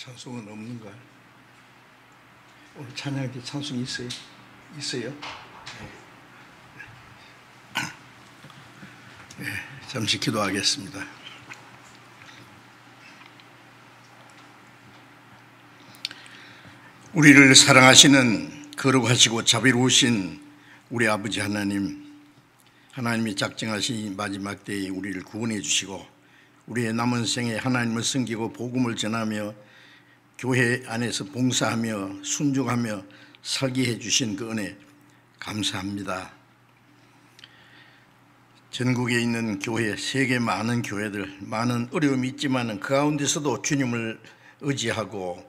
찬송은 없는가? 오늘 찬양 때 찬송 있어요? 있어요? 네, 잠시 기도하겠습니다. 우리를 사랑하시는 거룩하시고 자비로우신 우리 아버지 하나님, 하나님이 작정하신 마지막 때에 우리를 구원해 주시고 우리의 남은 생에 하나님을 섬기고 복음을 전하며 교회 안에서 봉사하며 순종하며 살게 해주신 그 은혜 감사합니다. 전국에 있는 교회, 세계 많은 교회들, 많은 어려움이 있지만 그 가운데서도 주님을 의지하고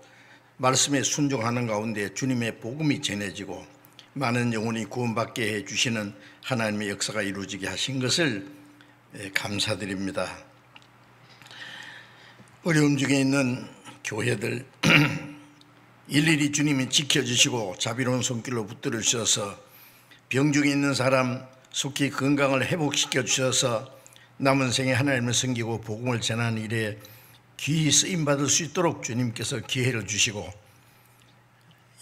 말씀에 순종하는 가운데 주님의 복음이 전해지고 많은 영혼이 구원받게 해주시는 하나님의 역사가 이루어지게 하신 것을 감사드립니다. 어려움 중에 있는 교회들 일일이 주님이 지켜주시고 자비로운 손길로 붙들어 주셔서 병중에 있는 사람 속히 건강을 회복시켜 주셔서 남은 생에 하나님을 섬기고 복음을 전하는 일에 귀히 쓰임받을 수 있도록 주님께서 기회를 주시고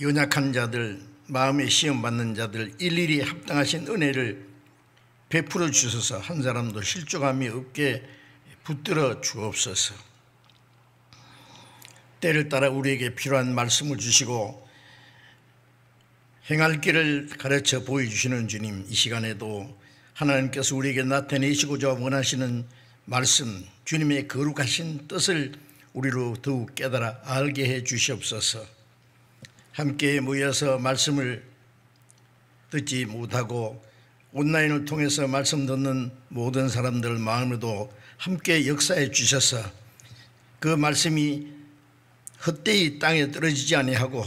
연약한 자들, 마음에 시험받는 자들 일일이 합당하신 은혜를 베풀어 주셔서 한 사람도 실족함이 없게 붙들어 주옵소서. 때를 따라 우리에게 필요한 말씀을 주시고 행할 길을 가르쳐 보여주시는 주님, 이 시간에도 하나님께서 우리에게 나타내시고자 원하시는 말씀, 주님의 거룩하신 뜻을 우리로 더욱 깨달아 알게 해 주시옵소서. 함께 모여서 말씀을 듣지 못하고 온라인을 통해서 말씀 듣는 모든 사람들 마음에도 함께 역사해 주셔서 그 말씀이 헛되이 땅에 떨어지지 아니하고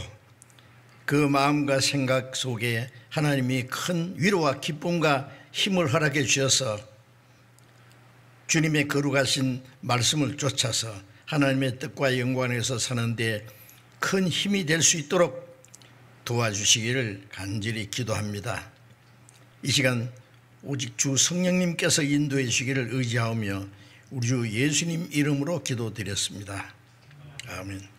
그 마음과 생각 속에 하나님이 큰 위로와 기쁨과 힘을 허락해 주셔서 주님의 거룩하신 말씀을 쫓아서 하나님의 뜻과 영광에서 사는데 큰 힘이 될 수 있도록 도와주시기를 간절히 기도합니다. 이 시간 오직 주 성령님께서 인도해 주시기를 의지하며 우리 주 예수님 이름으로 기도드렸습니다. 아멘.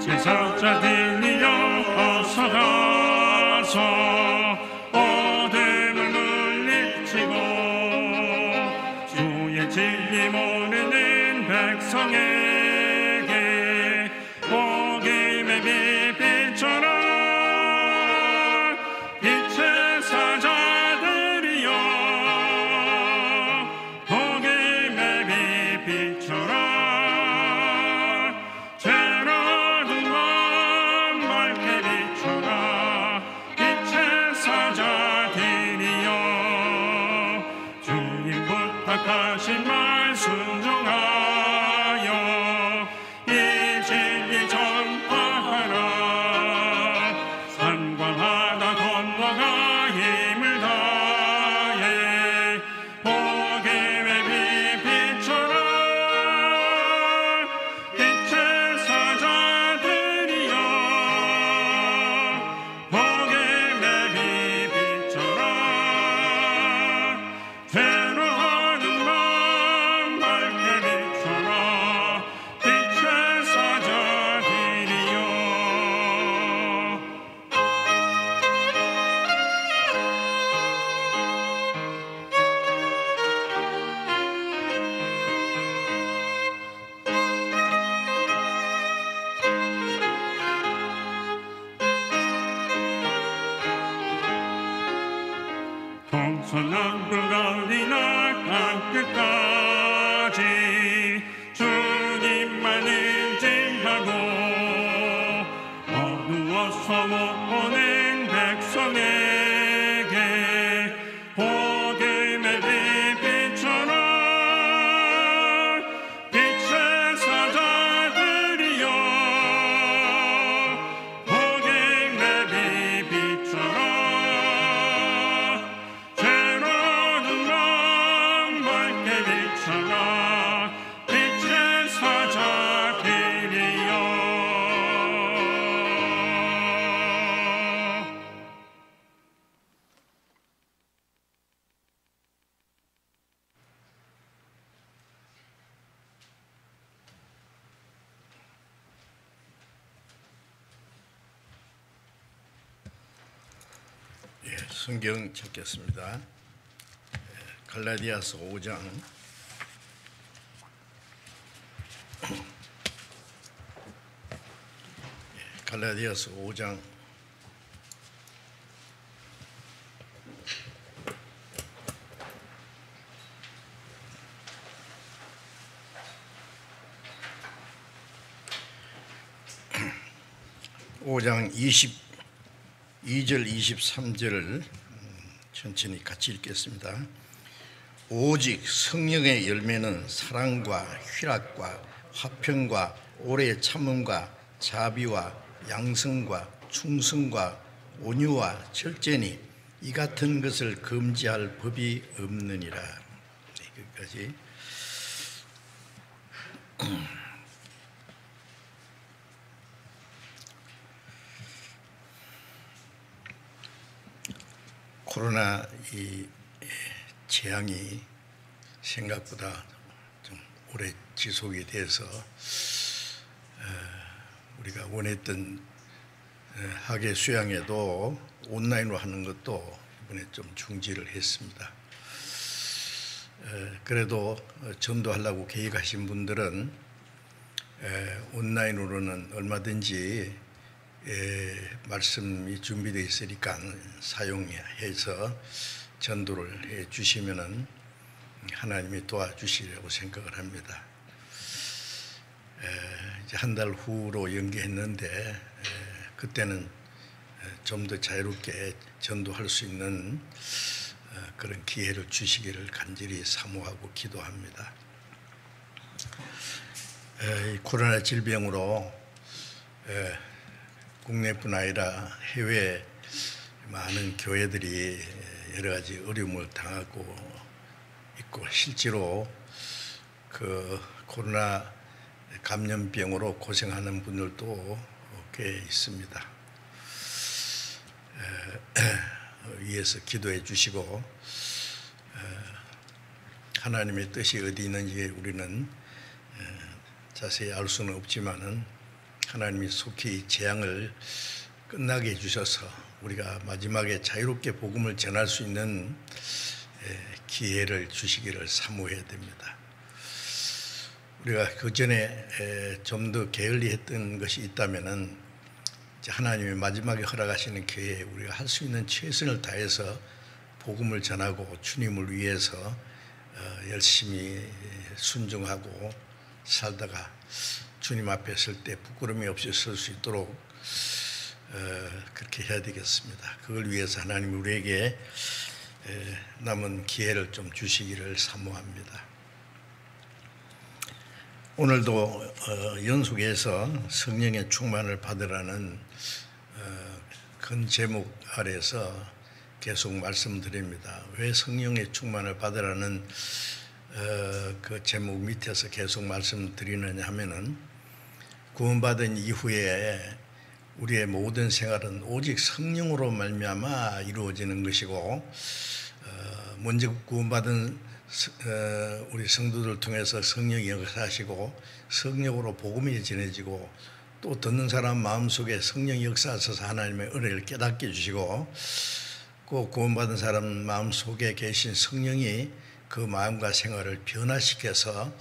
제사자들이여 어서 가서 어둠을 물리치고 주의 진리 모르는 백성에게 복음의 빛처럼 빛의 사자들이여 복음의 빛처럼 하신 말 순종하여 이 진리 전파하라. 산과 바다 건너가 힘을 다해 복음의 빛처럼 빛의 사자들이여 복음의 빛처럼 동서남북 어디나 땅끝까지 주님만 의지하고 어두워서 못 보는 백성에게 복음의 빛처럼 빛의 사자들이여 복음의 빛처럼 성경 찾겠습니다. 갈라디아서 5장 갈라디아서 5장 5장 22절 23절을 천천히 같이 읽겠습니다. 오직 성령의 열매는 사랑과 희락과 화평과 오래 참음과 자비와 양성과 충성과 온유와 절제니 이 같은 것을 금지할 법이 없느니라. 여기까지. 코로나 이 재앙이 생각보다 좀 오래 지속이 돼서 우리가 원했던 학예 수양회도 온라인으로 하는 것도 이번에 좀 중지를 했습니다. 그래도 전도하려고 계획하신 분들은 온라인으로는 얼마든지 말씀이 준비되어 있으니까 사용해서 전도를 해 주시면은 하나님이 도와주시려고 생각을 합니다. 이제 한 달 후로 연기했는데 그때는 좀 더 자유롭게 전도할 수 있는 그런 기회를 주시기를 간절히 사모하고 기도합니다. 이 코로나 질병으로 국내뿐 아니라 해외 많은 교회들이 여러 가지 어려움을 당하고 있고 실제로 그 코로나 감염병으로 고생하는 분들도 꽤 있습니다. 위에서 기도해 주시고 하나님의 뜻이 어디 있는지 우리는 자세히 알 수는 없지만은 하나님이 속히 재앙을 끝나게 해주셔서 우리가 마지막에 자유롭게 복음을 전할 수 있는 기회를 주시기를 사모해야 됩니다. 우리가 그 전에 좀 더 게을리했던 것이 있다면은 하나님이 마지막에 허락하시는 기회에 우리가 할 수 있는 최선을 다해서 복음을 전하고 주님을 위해서 열심히 순종하고 살다가 주님 앞에 설 때 부끄러움이 없이 설 수 있도록 그렇게 해야 되겠습니다. 그걸 위해서 하나님 우리에게 남은 기회를 좀 주시기를 사모합니다. 오늘도 연속해서 성령의 충만을 받으라는 큰 제목 아래서 계속 말씀드립니다. 왜 성령의 충만을 받으라는 그 제목 밑에서 계속 말씀드리느냐 하면은 구원받은 이후에 우리의 모든 생활은 오직 성령으로 말미암아 이루어지는 것이고 먼저 구원받은 우리 성도들 통해서 성령이 역사하시고 성령으로 복음이 전해지고 또 듣는 사람 마음속에 성령이 역사하셔서 하나님의 은혜를 깨닫게 해주시고 그 구원받은 사람 마음속에 계신 성령이 그 마음과 생활을 변화시켜서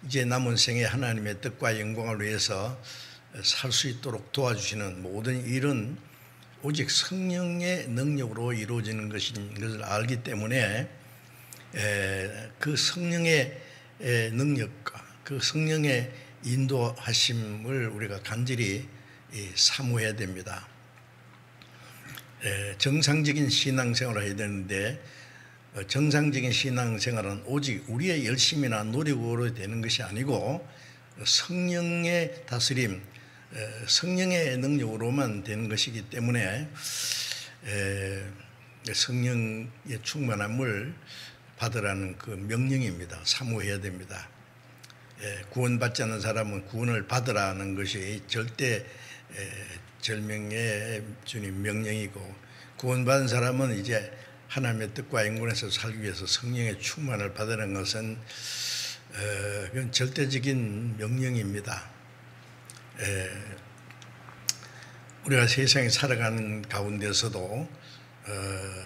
이제 남은 생에 하나님의 뜻과 영광을 위해서 살 수 있도록 도와주시는 모든 일은 오직 성령의 능력으로 이루어지는 것인 것을 알기 때문에 그 성령의 능력과 그 성령의 인도하심을 우리가 간절히 사모해야 됩니다. 정상적인 신앙생활을 해야 되는데 정상적인 신앙생활은 오직 우리의 열심이나 노력으로 되는 것이 아니고 성령의 다스림, 성령의 능력으로만 되는 것이기 때문에 성령의 충만함을 받으라는 그 명령입니다. 사모해야 됩니다. 구원받지 않는 사람은 구원을 받으라는 것이 절대 절명의 주님 명령이고 구원받은 사람은 이제 하나님의 뜻과 영광에서 살기 위해서 성령의 충만을 받으는 것은 그건 절대적인 명령입니다. 우리가 세상에 살아가는 가운데서도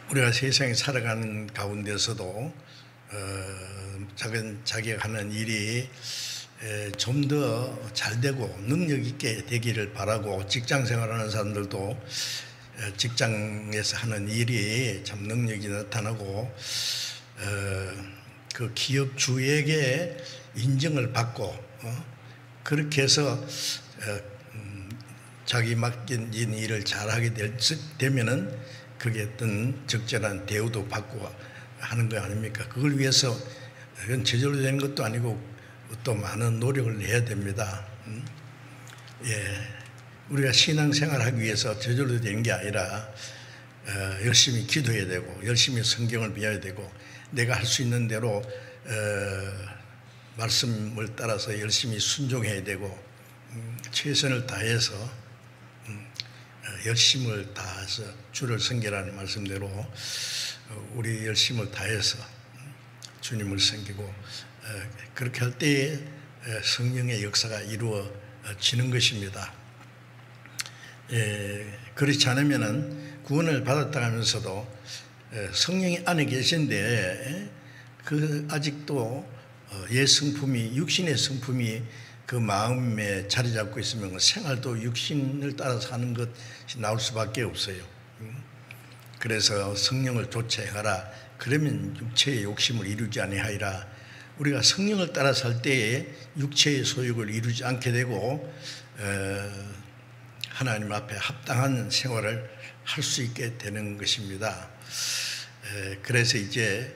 우리가 세상에 살아가는 가운데서도 자기가 하는 일이 좀 더 잘 되고 능력 있게 되기를 바라고, 직장 생활하는 사람들도 직장에서 하는 일이 참 능력이 나타나고 그 기업 주에게 인정을 받고 그렇게 해서 자기 맡긴 일을 잘하게 되면은 그게 어떤 적절한 대우도 받고 하는 거 아닙니까? 그걸 위해서 그건 저절로 되는 것도 아니고 또 많은 노력을 해야 됩니다. 우리가 신앙생활하기 위해서 저절로 되는 게 아니라 열심히 기도해야 되고 열심히 성경을 배워야 되고 내가 할 수 있는 대로 말씀을 따라서 열심히 순종해야 되고 최선을 다해서 열심을 다해서 주를 섬기라는 말씀대로 우리 열심을 다해서 주님을 섬기고 그렇게 할 때에 성령의 역사가 이루어지는 것입니다. 그렇지 않으면은 구원을 받았다 하면서도 성령이 안에 계신데 그 아직도 옛 성품이, 육신의 성품이 그 마음에 자리 잡고 있으면 그 생활도 육신을 따라서 하는 것이 나올 수밖에 없어요. 그래서 성령을 좇아가라. 그러면 육체의 욕심을 이루지 아니하리라. 우리가 성령을 따라 살 때에 육체의 소욕을 이루지 않게 되고 하나님 앞에 합당한 생활을 할 수 있게 되는 것입니다. 그래서 이제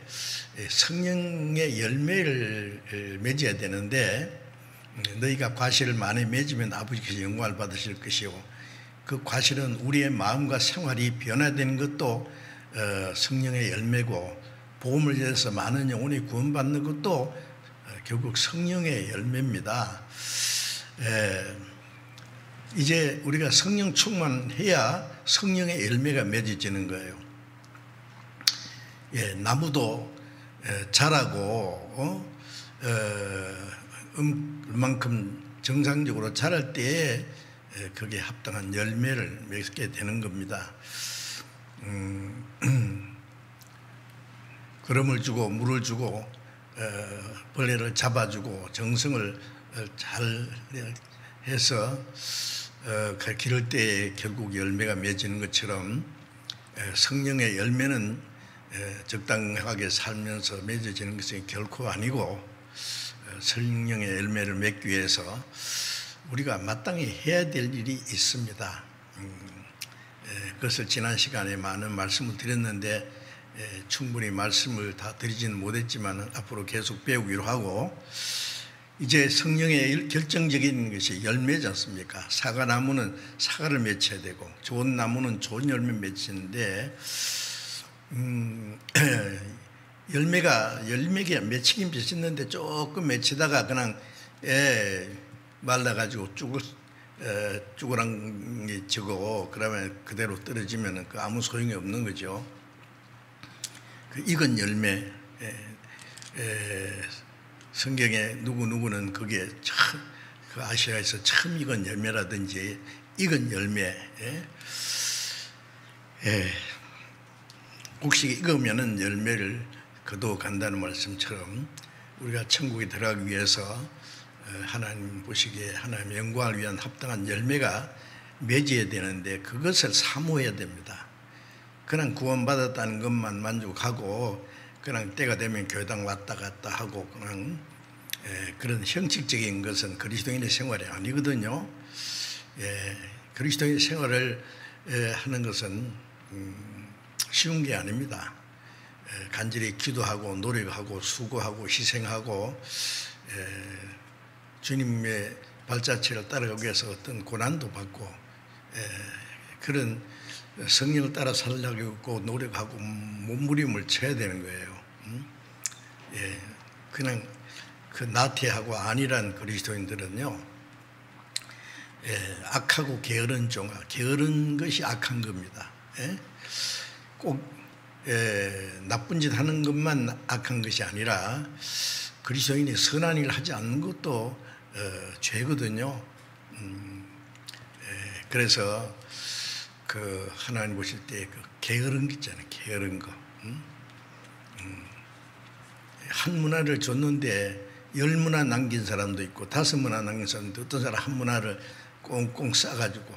성령의 열매를 맺어야 되는데 너희가 과실을 많이 맺으면 아버지께서 영광을 받으실 것이요, 그 과실은 우리의 마음과 생활이 변화되는 것도 성령의 열매고, 복음을 위해서 많은 영혼이 구원받는 것도 결국 성령의 열매입니다. 이제 우리가 성령 충만해야 성령의 열매가 맺어지는 거예요. 나무도 자라고 그만큼 정상적으로 자랄 때에 거기에 합당한 열매를 맺게 되는 겁니다. 거름을 주고 물을 주고 벌레를 잡아주고 정성을 잘 해서 기를 때에 결국 열매가 맺는 것처럼 성령의 열매는 적당하게 살면서 맺어지는 것이 결코 아니고, 성령의 열매를 맺기 위해서 우리가 마땅히 해야 될 일이 있습니다. 그것을 지난 시간에 많은 말씀을 드렸는데 충분히 말씀을 다 드리지는 못했지만 앞으로 계속 배우기로 하고, 이제 성령의 결정적인 것이 열매지 않습니까? 사과나무는 사과를 맺혀야 되고 좋은 나무는 좋은 열매 맺히는데 열매가 맺히긴 맺히는데 조금 맺히다가 그냥 말라가지고 쭈그랑이 지고 그러면 그대로 떨어지면 그 아무 소용이 없는 거죠. 그 익은 열매, 성경에 누구는 그게 그 아시아에서 처음 익은 열매라든지 익은 열매, 곡식이 익으면은 열매를 거두어간다는 말씀처럼 우리가 천국에 들어가기 위해서 하나님 보시기에 하나님의 영광을 위한 합당한 열매가 맺어야 되는데 그것을 사모해야 됩니다. 그냥 구원받았다는 것만 만족하고 그냥 때가 되면 교회당 왔다 갔다 하고 그냥 그런 형식적인 것은 그리스도인의 생활이 아니거든요. 그리스도인의 생활을 하는 것은 쉬운 게 아닙니다. 간절히 기도하고 노력하고 수고하고 희생하고 주님의 발자취를 따라가기 위해서 어떤 고난도 받고 그런 성령을 따라 살려고 노력하고 몸부림을 쳐야 되는 거예요. 그냥 그 나태하고 안일한 그리스도인들은요, 악하고 게으른 종아, 게으른 것이 악한 겁니다. 꼭 나쁜 짓 하는 것만 악한 것이 아니라 그리스도인이 선한 일을 하지 않는 것도 죄거든요. 그래서 그 하나님 보실 때 그 게으른 거 있잖아요. 게으른 거. 한 문화를 줬는데 10문화 남긴 사람도 있고 5문화 남긴 사람도, 어떤 사람 한 문화를 꽁꽁 싸가지고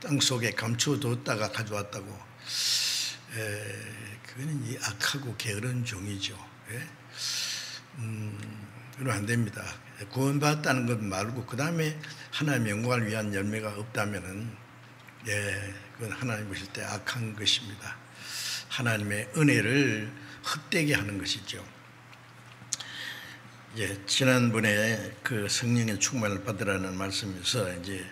땅속에 감춰뒀다가 가져왔다고. 그거는 이 악하고 게으른 종이죠. 그러면 안 됩니다. 구원받았다는 것 말고 그 다음에 하나님의 영광을 위한 열매가 없다면은 그건 하나님 보실 때 악한 것입니다. 하나님의 은혜를 헛되게 하는 것이죠. 지난번에 그 성령의 충만을 받으라는 말씀에서 이제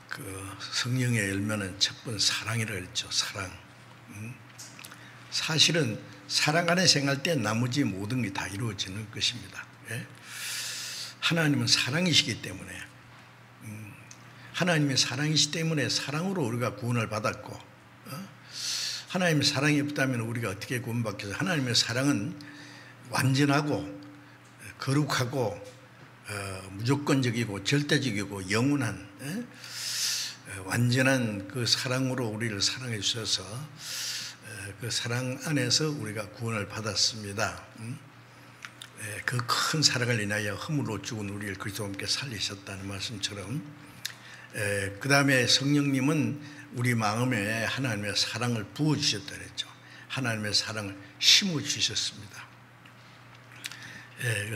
그 성령의 열매는 첫 번 사랑이라고 했죠. 사랑. 사실은 사랑 안에 생활 때 나머지 모든 게 다 이루어지는 것입니다. 하나님은 사랑이시기 때문에, 하나님의 사랑이시기 때문에 사랑으로 우리가 구원을 받았고, 하나님의 사랑이 없다면 우리가 어떻게 구원받겠어요? 하나님의 사랑은 완전하고 거룩하고 무조건적이고 절대적이고 영원한 완전한 그 사랑으로 우리를 사랑해 주셔서 그 사랑 안에서 우리가 구원을 받았습니다. 그 큰 사랑을 인하여 허물로 죽은 우리를 그리스도와 함께 살리셨다는 말씀처럼, 그 다음에 성령님은 우리 마음에 하나님의 사랑을 부어주셨다 그랬죠. 하나님의 사랑을 심어주셨습니다.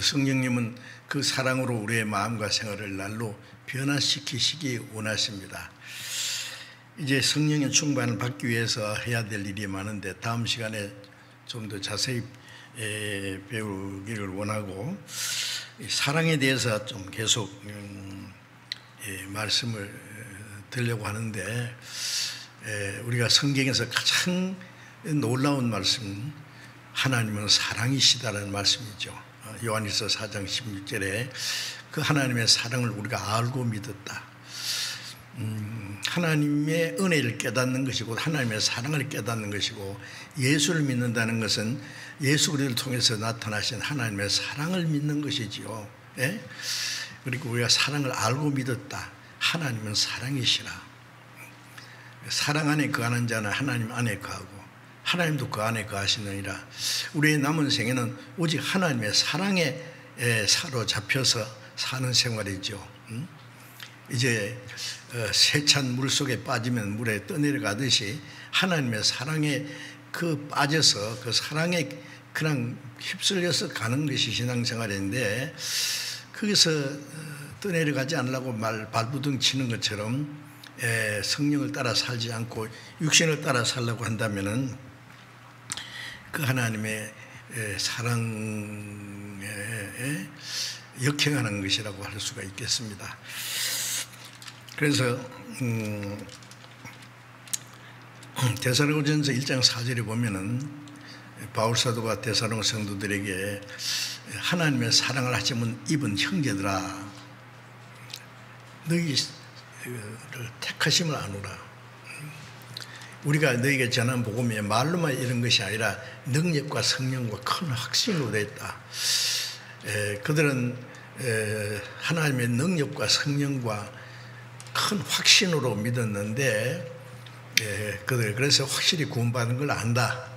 성령님은 그 사랑으로 우리의 마음과 생활을 날로 변화시키시기 원하십니다. 이제 성령의 충만을 받기 위해서 해야 될 일이 많은데 다음 시간에 좀 더 자세히 배우기를 원하고, 사랑에 대해서 좀 계속 말씀을 드리려고 하는데, 우리가 성경에서 가장 놀라운 말씀, 하나님은 사랑이시다라는 말씀이죠. 요한일서 4장 16절에 그 하나님의 사랑을 우리가 알고 믿었다. 하나님의 은혜를 깨닫는 것이고 하나님의 사랑을 깨닫는 것이고, 예수를 믿는다는 것은 예수 그리스도를 통해서 나타나신 하나님의 사랑을 믿는 것이지요. 그리고 우리가 사랑을 알고 믿었다. 하나님은 사랑이시라. 사랑 안에 거하는 자는 하나님 안에 거하고 하나님도 그 안에 거하시느니라. 우리의 남은 생에는 오직 하나님의 사랑에 사로잡혀서 사는 생활이죠. 이제 세찬 물 속에 빠지면 물에 떠내려가듯이 하나님의 사랑에 그 빠져서 그 사랑에 그냥 휩쓸려서 가는 것이 신앙생활인데, 거기서 떠내려가지 않으려고 발부둥 치는 것처럼 성령을 따라 살지 않고 육신을 따라 살려고 한다면은 그 하나님의 사랑에 역행하는 것이라고 할 수가 있겠습니다. 그래서 데살로니가전서 1장 4절에 보면은 바울 사도가 데살로니가 성도들에게 하나님의 사랑을 하시면 입은 형제들아, 너희를 택하심을 아노라. 우리가 너희에게 전한 복음이 말로만 이런 것이 아니라 능력과 성령과 큰 확신으로 됐다. 그들은 하나님의 능력과 성령과 큰 확신으로 믿었는데, 그들 그래서 확실히 구원받은 걸 안다.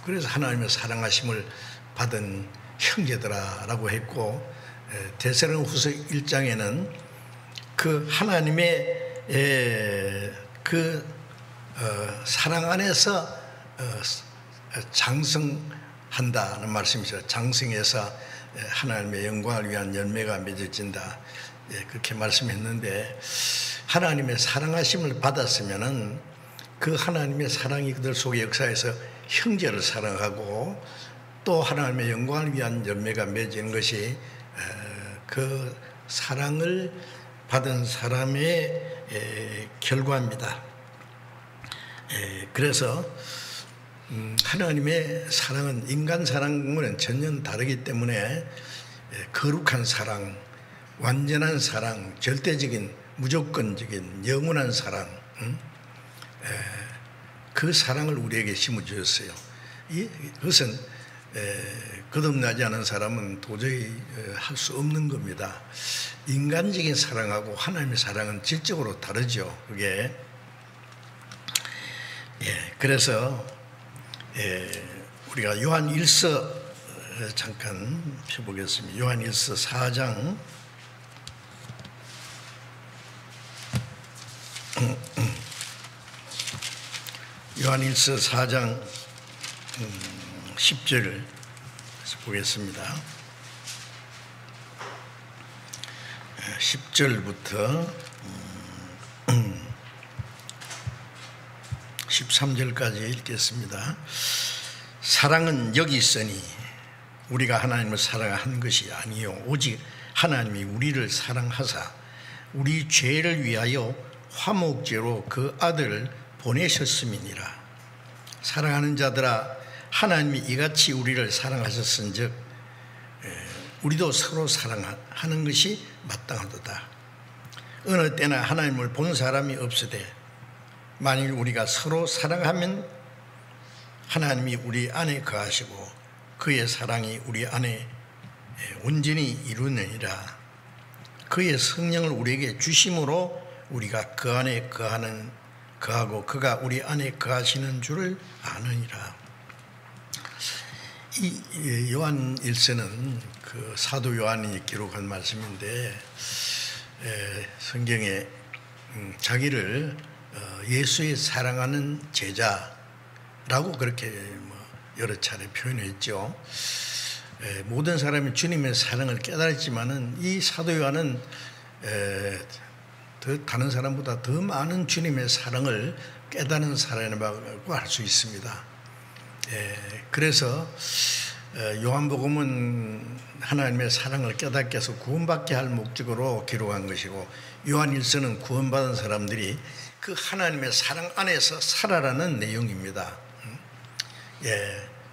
그래서 하나님의 사랑하심을 받은 형제들아라고 했고, 데살로니가후서 1장에는 그 하나님의 사랑 안에서 장성한다는 말씀이죠. 장성해서 하나님의 영광을 위한 열매가 맺어진다. 그렇게 말씀했는데, 하나님의 사랑하심을 받았으면은 그 하나님의 사랑이 그들 속에 역사해서 형제를 사랑하고 또 하나님의 영광을 위한 열매가 맺은 것이 그 사랑을 받은 사람의 결과입니다. 그래서 하나님의 사랑은 인간 사랑과는 전혀 다르기 때문에 거룩한 사랑, 완전한 사랑, 절대적인 무조건적인 영원한 사랑, 그 사랑을 우리에게 심어주셨어요. 이것은 거듭나지 않은 사람은 도저히 할 수 없는 겁니다. 인간적인 사랑하고 하나님의 사랑은 질적으로 다르죠. 그게 그래서 우리가 요한 1서 잠깐 펴보겠습니다. 요한 1서 4장 요한 1서 4장 10절을 보겠습니다. 10절부터 13절까지 읽겠습니다. 사랑은 여기 있으니 우리가 하나님을 사랑한 것이 아니요 오직 하나님이 우리를 사랑하사 우리 죄를 위하여 화목제로 그 아들을 보내셨음이니라. 사랑하는 자들아 하나님이 이같이 우리를 사랑하셨은즉 우리도 서로 사랑하는 것이 마땅하도다. 어느 때나 하나님을 본 사람이 없으되 만일 우리가 서로 사랑하면 하나님이 우리 안에 거하시고 그의 사랑이 우리 안에 온전히 이루느니라. 그의 성령을 우리에게 주심으로 우리가 그 안에 거하고 그가 우리 안에 거하시는 줄을 아느니라. 이 요한 1서는 그 사도 요한이 기록한 말씀인데 성경에 자기를 예수의 사랑하는 제자라고 그렇게 여러 차례 표현했죠. 모든 사람이 주님의 사랑을 깨달았지만은 이 사도 요한은 다른 사람보다 더 많은 주님의 사랑을 깨닫는 사람이라고 할 수 있습니다. 그래서 요한복음은 하나님의 사랑을 깨닫게 해서 구원받게 할 목적으로 기록한 것이고 요한 1서는 구원받은 사람들이 그 하나님의 사랑 안에서 살아라는 내용입니다.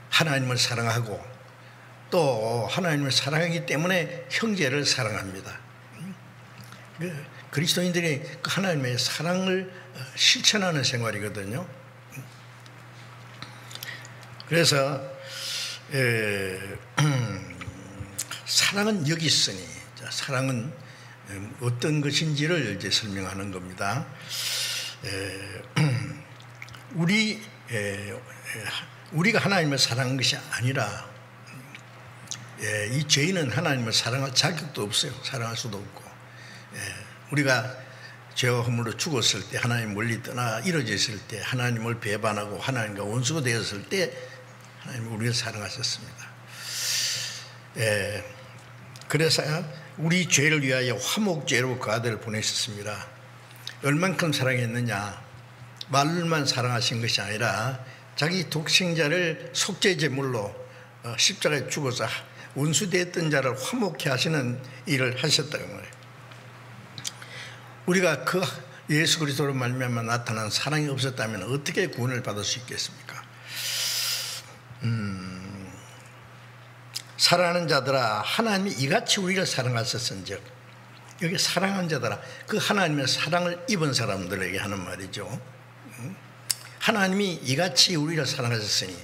하나님을 사랑하고 또 하나님을 사랑하기 때문에 형제를 사랑합니다. 그리스도인들이 그 하나님의 사랑을 실천하는 생활이거든요. 그래서 사랑은 여기 있으니, 사랑은 어떤 것인지를 이제 설명하는 겁니다. 우리가 하나님을 사랑한 것이 아니라 이 죄인은 하나님을 사랑할 자격도 없어요. 사랑할 수도 없고 우리가 죄와 허물로 죽었을 때 하나님 멀리 떠나 이루어졌을 때 하나님을 배반하고 하나님과 원수가 되었을 때 하나님이 우리를 사랑하셨습니다. 그래서 우리 죄를 위하여 화목제로 그 아들을 보내셨습니다. 얼만큼 사랑했느냐, 말로만 사랑하신 것이 아니라 자기 독생자를 속죄제물로 십자가에 죽어서 원수되었던 자를 화목케 하시는 일을 하셨다고 말해요. 우리가 그 예수 그리스도로 말미암아 나타난 사랑이 없었다면 어떻게 구원을 받을 수 있겠습니까? 사랑하는 자들아 하나님이 이같이 우리를 사랑하셨은즉, 여기 사랑하는 자들아 그 하나님의 사랑을 입은 사람들에게 하는 말이죠. 하나님이 이같이 우리를 사랑하셨으니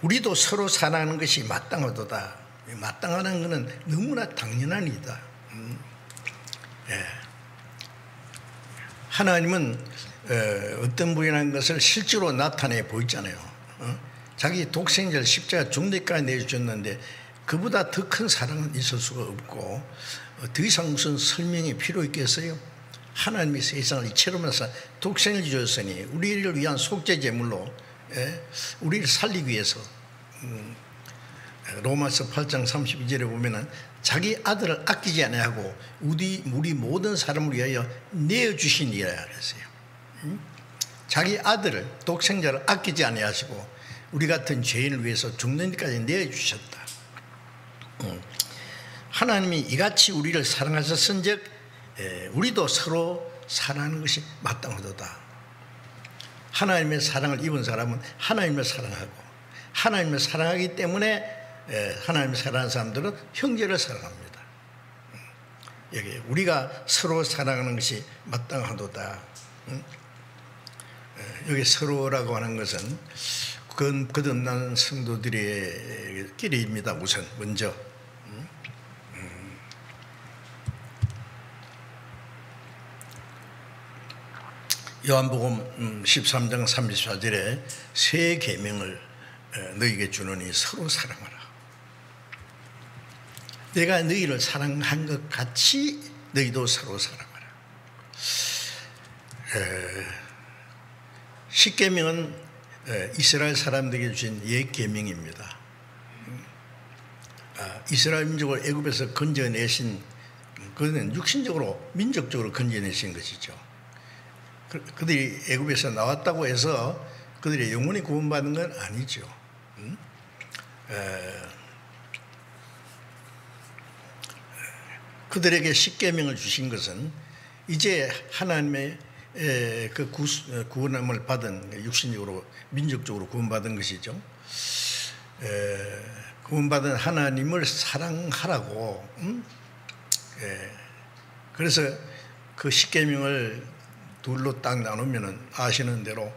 우리도 서로 사랑하는 것이 마땅하도다. 마땅하는 것은 너무나 당연한 일이다. 하나님은 어떤 분이라는 것을 실제로 나타내 보였잖아요. 자기 독생자를 십자가 죽는 데까지 내주셨는데 그보다 더 큰 사랑은 있을 수가 없고 더 이상 무슨 설명이 필요 있겠어요? 하나님이 세상을 이처럼 해서 독생을 주셨으니 우리를 위한 속죄제물로 우리를 살리기 위해서 로마서 8장 32절에 보면은 자기 아들을 아끼지 아니하고 우리 모든 사람을 위하여 내어주시니라 그랬어요. 자기 아들을 독생자를 아끼지 아니하시고 우리 같은 죄인을 위해서 죽는 데까지 내어주셨다. 하나님이 이같이 우리를 사랑하셨은즉 우리도 서로 사랑하는 것이 마땅하도다. 하나님의 사랑을 입은 사람은 하나님을 사랑하고 하나님을 사랑하기 때문에 하나님을 사랑하는 사람들은 형제를 사랑합니다. 여기 우리가 서로 사랑하는 것이 마땅하도다. 여기 서로라고 하는 것은 거듭난 성도들의 끼리입니다. 우선 먼저 요한복음 13장 34절에 새 계명을 너희에게 주노니 서로 사랑하라. 내가 너희를 사랑한 것 같이 너희도 서로 사랑하라. 십계명은 이스라엘 사람들에게 주신 옛 계명입니다. 이스라엘 민족을 애굽에서 건져내신, 그는 육신적으로 민족적으로 건져내신 것이죠. 그들이 애굽에서 나왔다고 해서 그들이 영원히 구원받은 건 아니죠. 그들에게 십계명을 주신 것은 이제 하나님의 그 구원함을 받은, 육신적으로 민족적으로 구원받은 것이죠. 구원받은 하나님을 사랑하라고. 그래서 그 십계명을 둘로 딱 나누면은 아시는 대로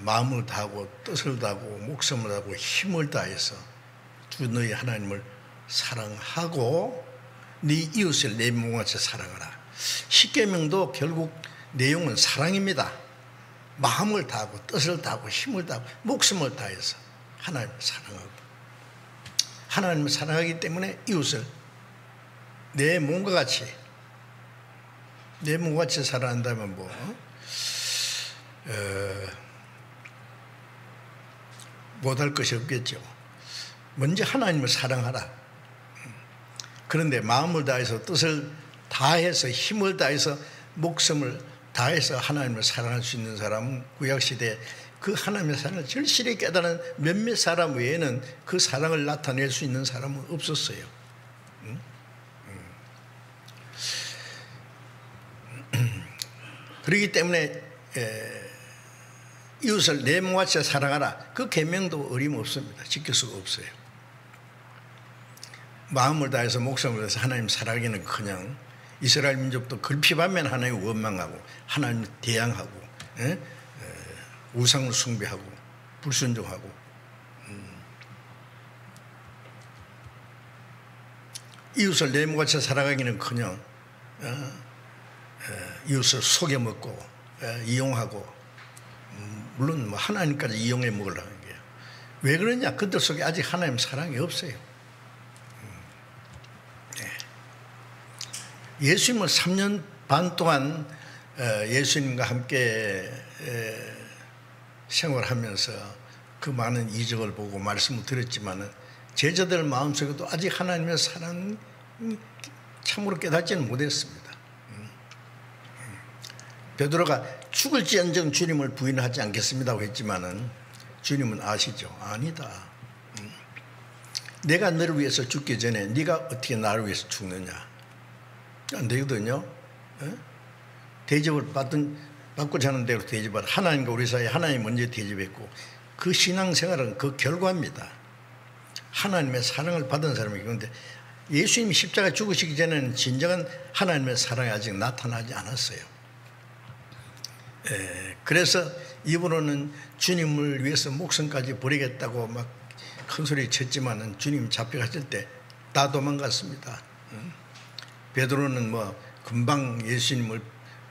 마음을 다하고 뜻을 다하고 목숨을 다하고 힘을 다해서 주 너희 하나님을 사랑하고 네 이웃을 내 몸같이 사랑하라. 십계명도 결국 내용은 사랑입니다. 마음을 다하고 뜻을 다하고 힘을 다하고 목숨을 다해서 하나님을 사랑하고, 하나님을 사랑하기 때문에 이웃을 내 몸과 같이, 내 몸과 같이 사랑한다면 못할 것이 없겠죠. 먼저 하나님을 사랑하라. 그런데 마음을 다해서 뜻을 다해서 힘을 다해서 목숨을 다해서 하나님을 사랑할 수 있는 사람은 구약시대에 그 하나님의 사랑을 절실히 깨달은 몇몇 사람 외에는 그 사랑을 나타낼 수 있는 사람은 없었어요. 그렇기 때문에 이웃을 내 몸같이 사랑하라. 그 계명도 어림없습니다. 지킬 수가 없어요. 마음을 다해서 목숨을 다해서 하나님 사랑하기는 그냥 이스라엘 민족도 글피하면 하나님을 원망하고 하나님을 대항하고 우상을 숭배하고 불순종하고 이웃을 내 몸같이 사랑하기는 그냥 이웃을 속여먹고 이용하고 물론 뭐 하나님까지 이용해 먹으려는 거예요. 왜 그러냐? 그들 속에 아직 하나님 사랑이 없어요. 예수님을 3년 반 동안 예수님과 함께 생활하면서 그 많은 이적을 보고 말씀을 드렸지만 제자들 마음속에도 아직 하나님의 사랑 참으로 깨닫지는 못했습니다. 베드로가 죽을지언정 주님을 부인하지 않겠습니다고 했지만은 주님은 아시죠? 아니다. 내가 너를 위해서 죽기 전에 네가 어떻게 나를 위해서 죽느냐? 안 되거든요. 대접을 받고자 하는 대로 대접을, 하나님과 우리 사이에 하나님 먼저 대접했고 그 신앙생활은 그 결과입니다. 하나님의 사랑을 받은 사람이기 때문에 예수님이 십자가 죽으시기 전에는 진정한 하나님의 사랑이 아직 나타나지 않았어요. 그래서 입으로는 주님을 위해서 목숨까지 버리겠다고 막 큰소리 쳤지만은 주님 잡혀갔을 때 다 도망갔습니다. 베드로는 뭐 금방 예수님을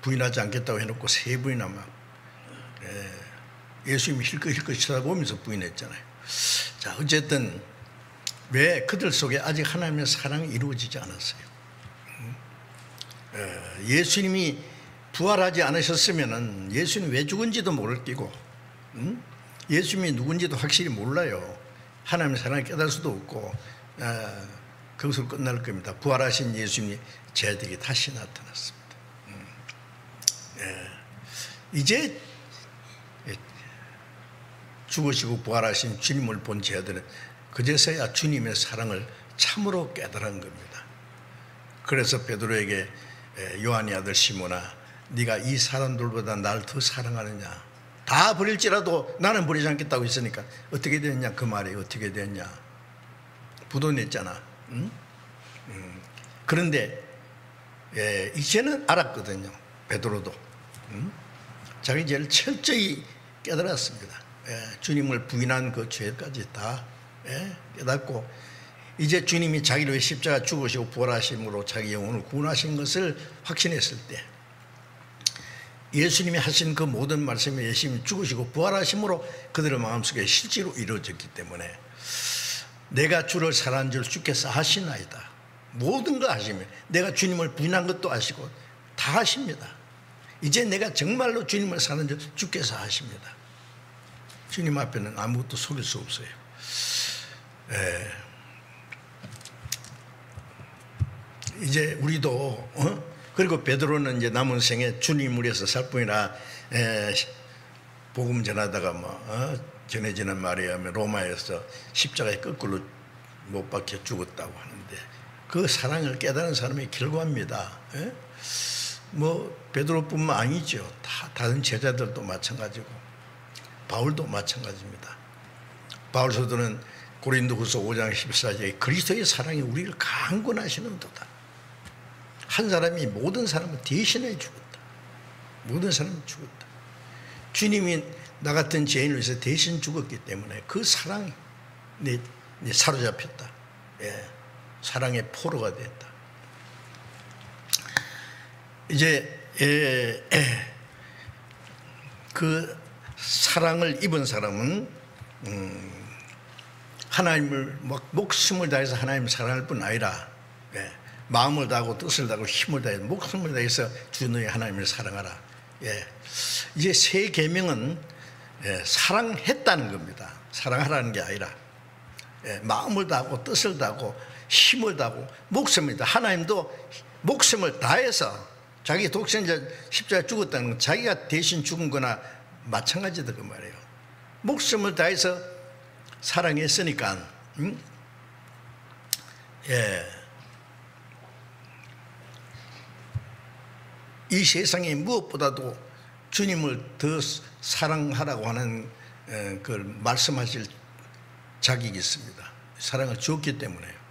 부인하지 않겠다고 해놓고 3번이나 막 예수님이 힐끗힐끗 쳐다보면서 부인했잖아요. 자, 어쨌든 왜 그들 속에 아직 하나님의 사랑이 이루어지지 않았어요. 예수님이 부활하지 않으셨으면은 예수님이 왜 죽은지도 모를 끼고 예수님이 누군지도 확실히 몰라요. 하나님의 사랑을 깨달을 수도 없고 거기서 끝날 겁니다. 부활하신 예수님이 제자들에게 다시 나타났습니다. 이제 죽으시고 부활하신 주님을 본 제자들은 그제서야 주님의 사랑을 참으로 깨달은 겁니다. 그래서 베드로에게 요한의 아들 시몬아, 네가 이 사람들보다 나를 더 사랑하느냐? 다 버릴지라도 나는 버리지 않겠다고 했으니까 어떻게 됐냐? 그 말이 어떻게 됐냐? 부도 냈잖아. 그런데 이제는 알았거든요. 베드로도 자기 죄를 철저히 깨달았습니다. 주님을 부인한 그 죄까지 다 깨닫고 이제 주님이 자기를 위해 십자가 죽으시고 부활하심으로 자기 영혼을 구원하신 것을 확신했을 때 예수님이 하신 그 모든 말씀이 예수님이 죽으시고 부활하심으로 그들의 마음속에 실제로 이루어졌기 때문에 내가 주를 사랑한 줄 주께서 하시나이다. 모든 거 하시면 내가 주님을 부인한 것도 아시고 다 하십니다. 이제 내가 정말로 주님을 사랑한 줄 주께서 하십니다. 주님 앞에는 아무것도 속일 수 없어요. 이제 우리도 그리고 베드로는 이제 남은 생에 주님을 위해서 살 뿐이라 복음 전하다가 전해지는 말에 의하면 로마에서 십자가에 거꾸로 못 박혀 죽었다고 하는데 그 사랑을 깨달은 사람이 결과입니다. 베드로뿐만 아니죠. 다른 제자들도 마찬가지고 바울도 마찬가지입니다. 바울 사도는 고린도후서 5장 14절에 그리스도의 사랑이 우리를 강권하시는도다. 한 사람이 모든 사람을 대신해 죽었다. 모든 사람이 죽었다. 주님이 나 같은 죄인을 위해서 대신 죽었기 때문에 그 사랑이 내 사로잡혔다. 사랑의 포로가 됐다. 이제 그 사랑을 입은 사람은 하나님을 목숨을 다해서 하나님을 사랑할 뿐 아니라 마음을 다하고 뜻을 다하고 힘을 다해서 목숨을 다해서 주 너의 하나님을 사랑하라. 이제 새 계명은 사랑했다는 겁니다. 사랑하라는 게 아니라 마음을 다하고 뜻을 다하고 힘을 다하고 목숨을 다 하나님도 목숨을 다해서 자기 독생자 십자가에 죽었다는 건 자기가 대신 죽은 거나 마찬가지다 그 말이에요. 목숨을 다해서 사랑했으니까 이 세상에 무엇보다도 주님을 더 사랑하라고 하는 그걸 말씀하실 자격이 있습니다. 사랑을 주었기 때문에요.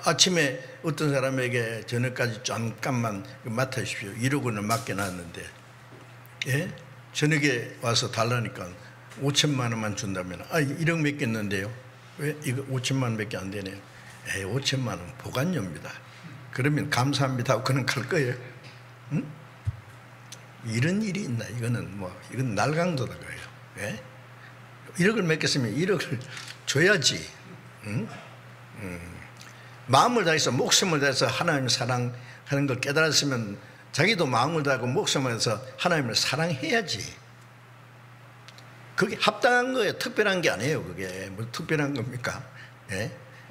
아침에 어떤 사람에게 저녁까지 잠깐만 맡아주십시오. 1억 원을 맡겨놨는데 저녁에 와서 달라니까 5천만 원만 준다면 1억 맡겼는데요. 왜 이거 5천만 원밖에 안 되네요. 5천만 원 보관료입니다. 그러면 감사합니다 하고 그는 갈 거예요. 응? 이런 일이 있나? 이건 날강도다 그래요. 1억을 맡겼으면 1억을 줘야지. 응? 마음을 다해서 목숨을 다해서 하나님을 사랑하는 걸 깨달았으면 자기도 마음을 다하고 목숨을 다해서 하나님을 사랑해야지. 그게 합당한 거예요. 특별한 게 아니에요. 그게 뭐 특별한 겁니까?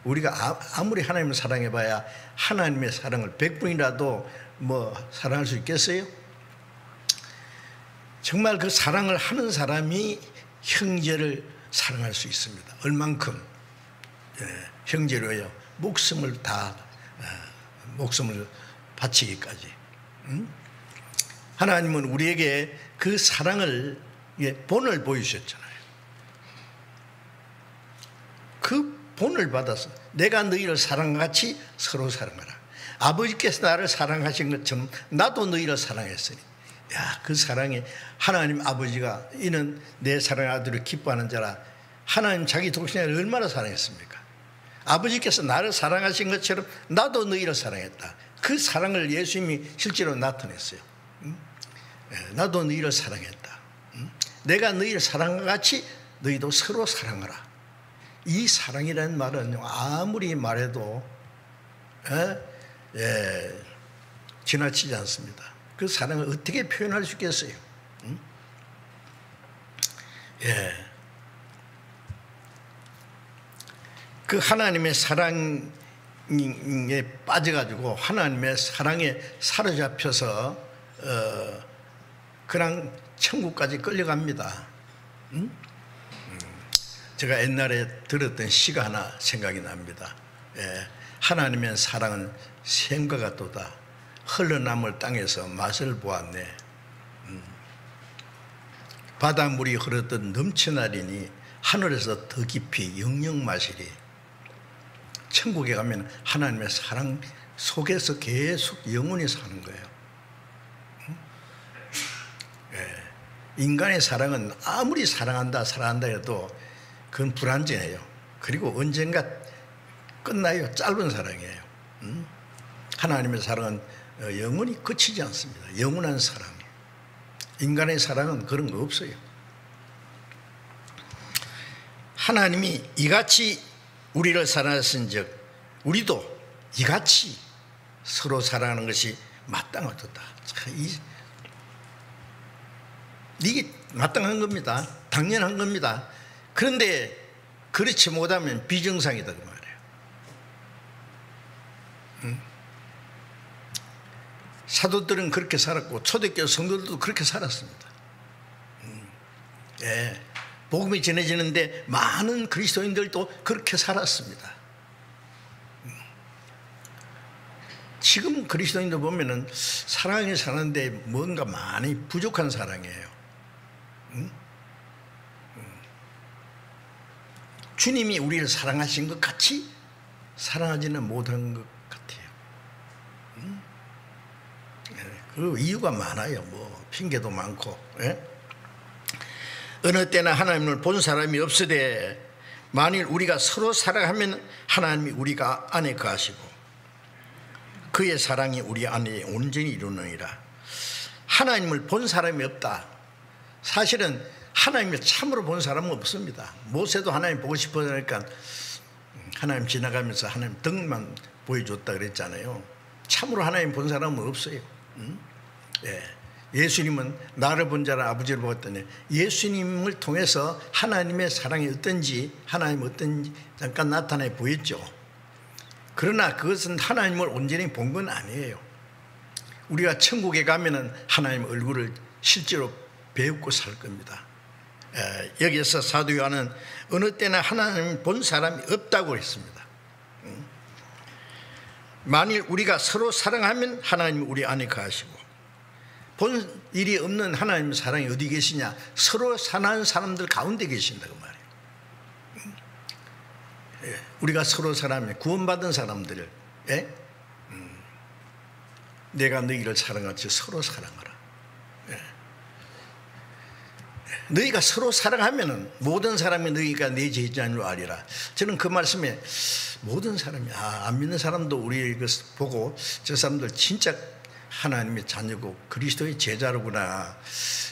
우리가 아무리 하나님을 사랑해봐야 하나님의 사랑을 100분이라도 사랑할 수 있겠어요? 정말 그 사랑을 하는 사람이 형제를 사랑할 수 있습니다. 얼만큼 형제로요. 목숨을 바치기까지. 하나님은 우리에게 그 사랑을 본을 보여주셨잖아요. 그 본을 받아서 내가 너희를 사랑같이 서로 사랑하라. 아버지께서 나를 사랑하신 것처럼 나도 너희를 사랑했으니. 그 사랑이 하나님 아버지가 이는 내 사랑의 아들을 기뻐하는 자라. 하나님 자기 독생자를 얼마나 사랑했습니까? 아버지께서 나를 사랑하신 것처럼 나도 너희를 사랑했다. 그 사랑을 예수님이 실제로 나타냈어요. 나도 너희를 사랑했다. 내가 너희를 사랑과 같이 너희도 서로 사랑하라. 이 사랑이라는 말은 아무리 말해도 지나치지 않습니다. 그 사랑을 어떻게 표현할 수 있겠어요? 그 하나님의 사랑에 빠져가지고 하나님의 사랑에 사로잡혀서 그냥 천국까지 끌려갑니다. 제가 옛날에 들었던 시가 하나 생각이 납니다. 하나님의 사랑은 샘과 같도다. 흘러남을 땅에서 맛을 보았네. 바닷물이 흐르듯 넘쳐나리니 하늘에서 더 깊이 영영 마시리. 천국에 가면 하나님의 사랑 속에서 계속 영원히 사는 거예요. 인간의 사랑은 아무리 사랑한다 해도 그건 불안정해요. 그리고 언젠가 끝나요. 짧은 사랑이에요. 하나님의 사랑은 영원히 그치지 않습니다. 영원한 사랑. 인간의 사랑은 그런 거 없어요. 하나님이 이같이 우리를 사랑하신즉 우리도 이같이 서로 사랑하는 것이 마땅하도다. 이게 마땅한 겁니다. 당연한 겁니다. 그런데 그렇지 못하면 비정상이다 그 말이에요. 사도들은 그렇게 살았고 초대교회 성도들도 그렇게 살았습니다. 예, 복음이 전해지는데 많은 그리스도인들도 그렇게 살았습니다. 지금 그리스도인들 보면은 사랑이 사는데 뭔가 많이 부족한 사랑이에요. 주님이 우리를 사랑하신 것 같이 사랑하지는 못한 것 같아요. 그 이유가 많아요. 뭐 핑계도 많고. 예? 어느 때나 하나님을 본 사람이 없으되 만일 우리가 서로 사랑하면 하나님이 우리가 안에 거하시고 그의 사랑이 우리 안에 온전히 이루느니라. 하나님을 본 사람이 없다. 사실은 하나님을 참으로 본 사람은 없습니다. 모세도 하나님 보고 싶어 하니까 하나님 지나가면서 하나님 등만 보여줬다 그랬잖아요. 참으로 하나님 본 사람은 없어요. 예. 예수님은 나를 본 자는 아버지를 보았더니 예수님을 통해서 하나님의 사랑이 어떤지 하나님 어떤지 잠깐 나타내 보였죠. 그러나 그것은 하나님을 온전히 본 건 아니에요. 우리가 천국에 가면은 하나님 얼굴을 실제로 배우고 살 겁니다. 여기에서 사도 요한은 어느 때나 하나님 본 사람이 없다고 했습니다. 만일 우리가 서로 사랑하면 하나님이 우리 안에 거하시고 본 일이 없는 하나님의 사랑이 어디 계시냐? 서로 사랑하는 사람들 가운데 계신다고 말이에요. 우리가 서로 사랑하면 구원받은 사람들을 내가 너희를 사랑하지 서로 사랑하라. 너희가 서로 사랑하면 모든 사람이 너희가 내 제자인 줄 아리라. 저는 그 말씀에 모든 사람이 안 믿는 사람도 우리 것을 보고 저 사람들 진짜 하나님의 자녀고 그리스도의 제자로구나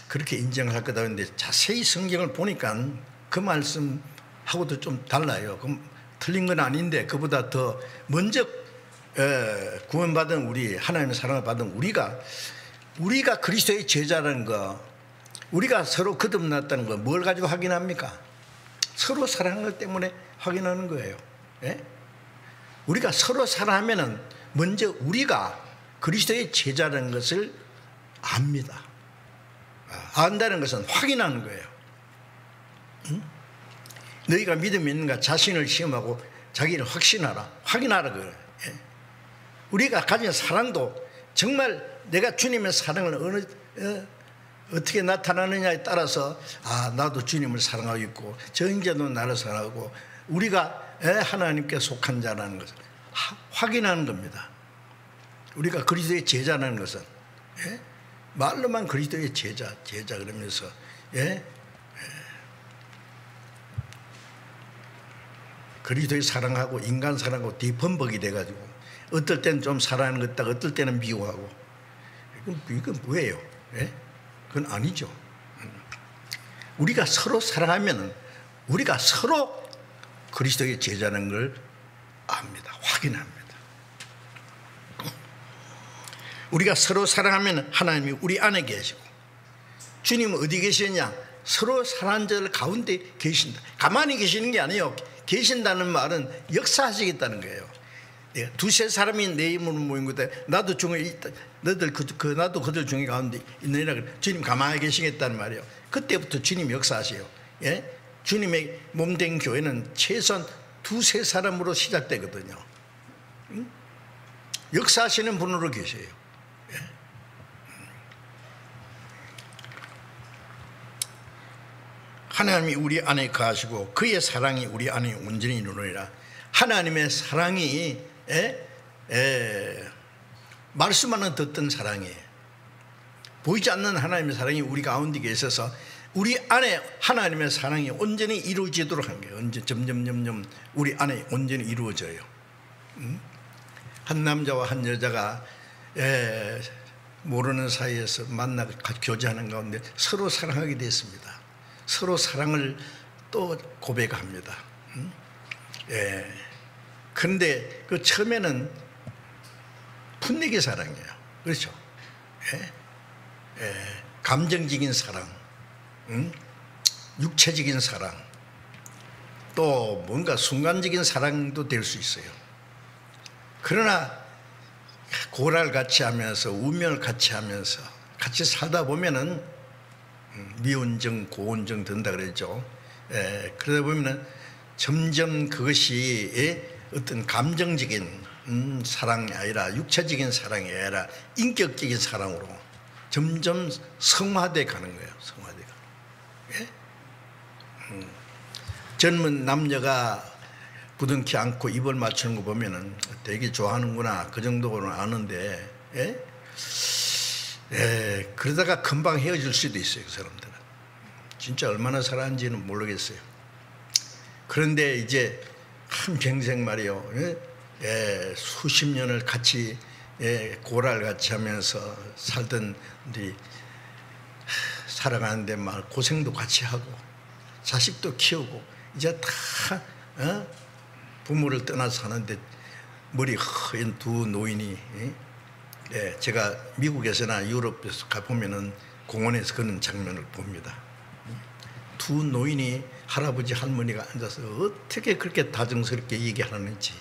그렇게 인정을 할 거다. 그런데 자세히 성경을 보니까 그 말씀하고도 좀 달라요. 그럼 틀린 건 아닌데 그보다 더 먼저 구원받은 우리 하나님의 사랑을 받은 우리가 그리스도의 제자라는 거, 우리가 서로 거듭났다는 거 뭘 가지고 확인합니까? 서로 사랑하는 것 때문에 확인하는 거예요. 예? 우리가 서로 사랑하면은 먼저 우리가 그리스도의 제자라는 것을 압니다. 안다는 것은 확인하는 거예요. 너희가 믿음이 있는가 자신을 시험하고 자기를 확인하라 그래요. 우리가 가진 사랑도 정말 내가 주님의 사랑을 어떻게 나타나느냐에 따라서 나도 주님을 사랑하고 있고 저 형제도 나를 사랑하고 우리가 하나님께 속한 자라는 것을 확인하는 겁니다. 우리가 그리스도의 제자라는 것은 말로만 그리스도의 제자 그러면서 그리스도의 사랑하고 인간 사랑하고 뒤범벅이 돼가지고 어떨 때는 좀 사랑하는 것 같다가 어떨 때는 미워하고 이건 뭐예요? 그건 아니죠. 우리가 서로 사랑하면 우리가 서로 그리스도의 제자라는 걸 압니다. 확인합니다. 우리가 서로 사랑하면 하나님이 우리 안에 계시고 주님은 어디 계시느냐? 서로 사랑하는 자들 가운데 계신다. 가만히 계시는 게 아니에요. 계신다는 말은 역사하시겠다는 거예요. 두세 사람이 내 이름으로 모인 것에 나도 중에 있다. 나도 그들 중에 가운데 있느니라. 주님 가만히 계시겠다는 말이에요. 그때부터 주님 역사하세요. 주님의 몸된 교회는 최소한 두세 사람으로 시작되거든요. 역사하시는 분으로 계세요. 하나님이 우리 안에 거하시고 그의 사랑이 우리 안에 온전히 이루느니라. 하나님의 사랑이 말씀만은 듣던 사랑이에요. 보이지 않는 하나님의 사랑이 우리 가운데 계셔서 우리 안에 하나님의 사랑이 온전히 이루어지도록 한 거예요. 점점 우리 안에 온전히 이루어져요. 한 남자와 한 여자가 모르는 사이에서 만나고 교제하는 가운데 서로 사랑하게 됐습니다. 서로 사랑을 또 고백합니다. 예. 그런데 그 처음에는 풋내기 사랑이에요. 그렇죠? 예. 예. 감정적인 사랑, 육체적인 사랑, 또 뭔가 순간적인 사랑도 될 수 있어요. 그러나 고랄 같이 하면서 운명을 같이 하면서 같이 살다 보면은 미온정 고온정 된다 그랬죠. 예, 그러다 보면은 점점 그것이 어떤 감정적인 사랑이 아니라 육체적인 사랑이 아니라 인격적인 사랑으로 점점 성화돼 가는 거예요. 성화돼 가는. 예? 젊은 남녀가 부둥키 안고 입을 맞추는 거 보면은 되게 좋아하는구나 그 정도는 아는데, 예? 예, 그러다가 금방 헤어질 수도 있어요. 그 사람들은 진짜 얼마나 사랑하는지는 모르겠어요. 그런데 이제 한 평생 말이요, 예, 수십 년을 같이, 예, 고랄 같이 하면서 살던 우리 살아가는데 막 고생도 같이 하고 자식도 키우고 이제 다 부모를 떠나서 사는데 머리 허연 두 노인이, 예, 제가 미국에서나 유럽에서 가보면은 공원에서 그런 장면을 봅니다. 두 노인이 할아버지 할머니가 앉아서 어떻게 그렇게 다정스럽게 얘기하는지,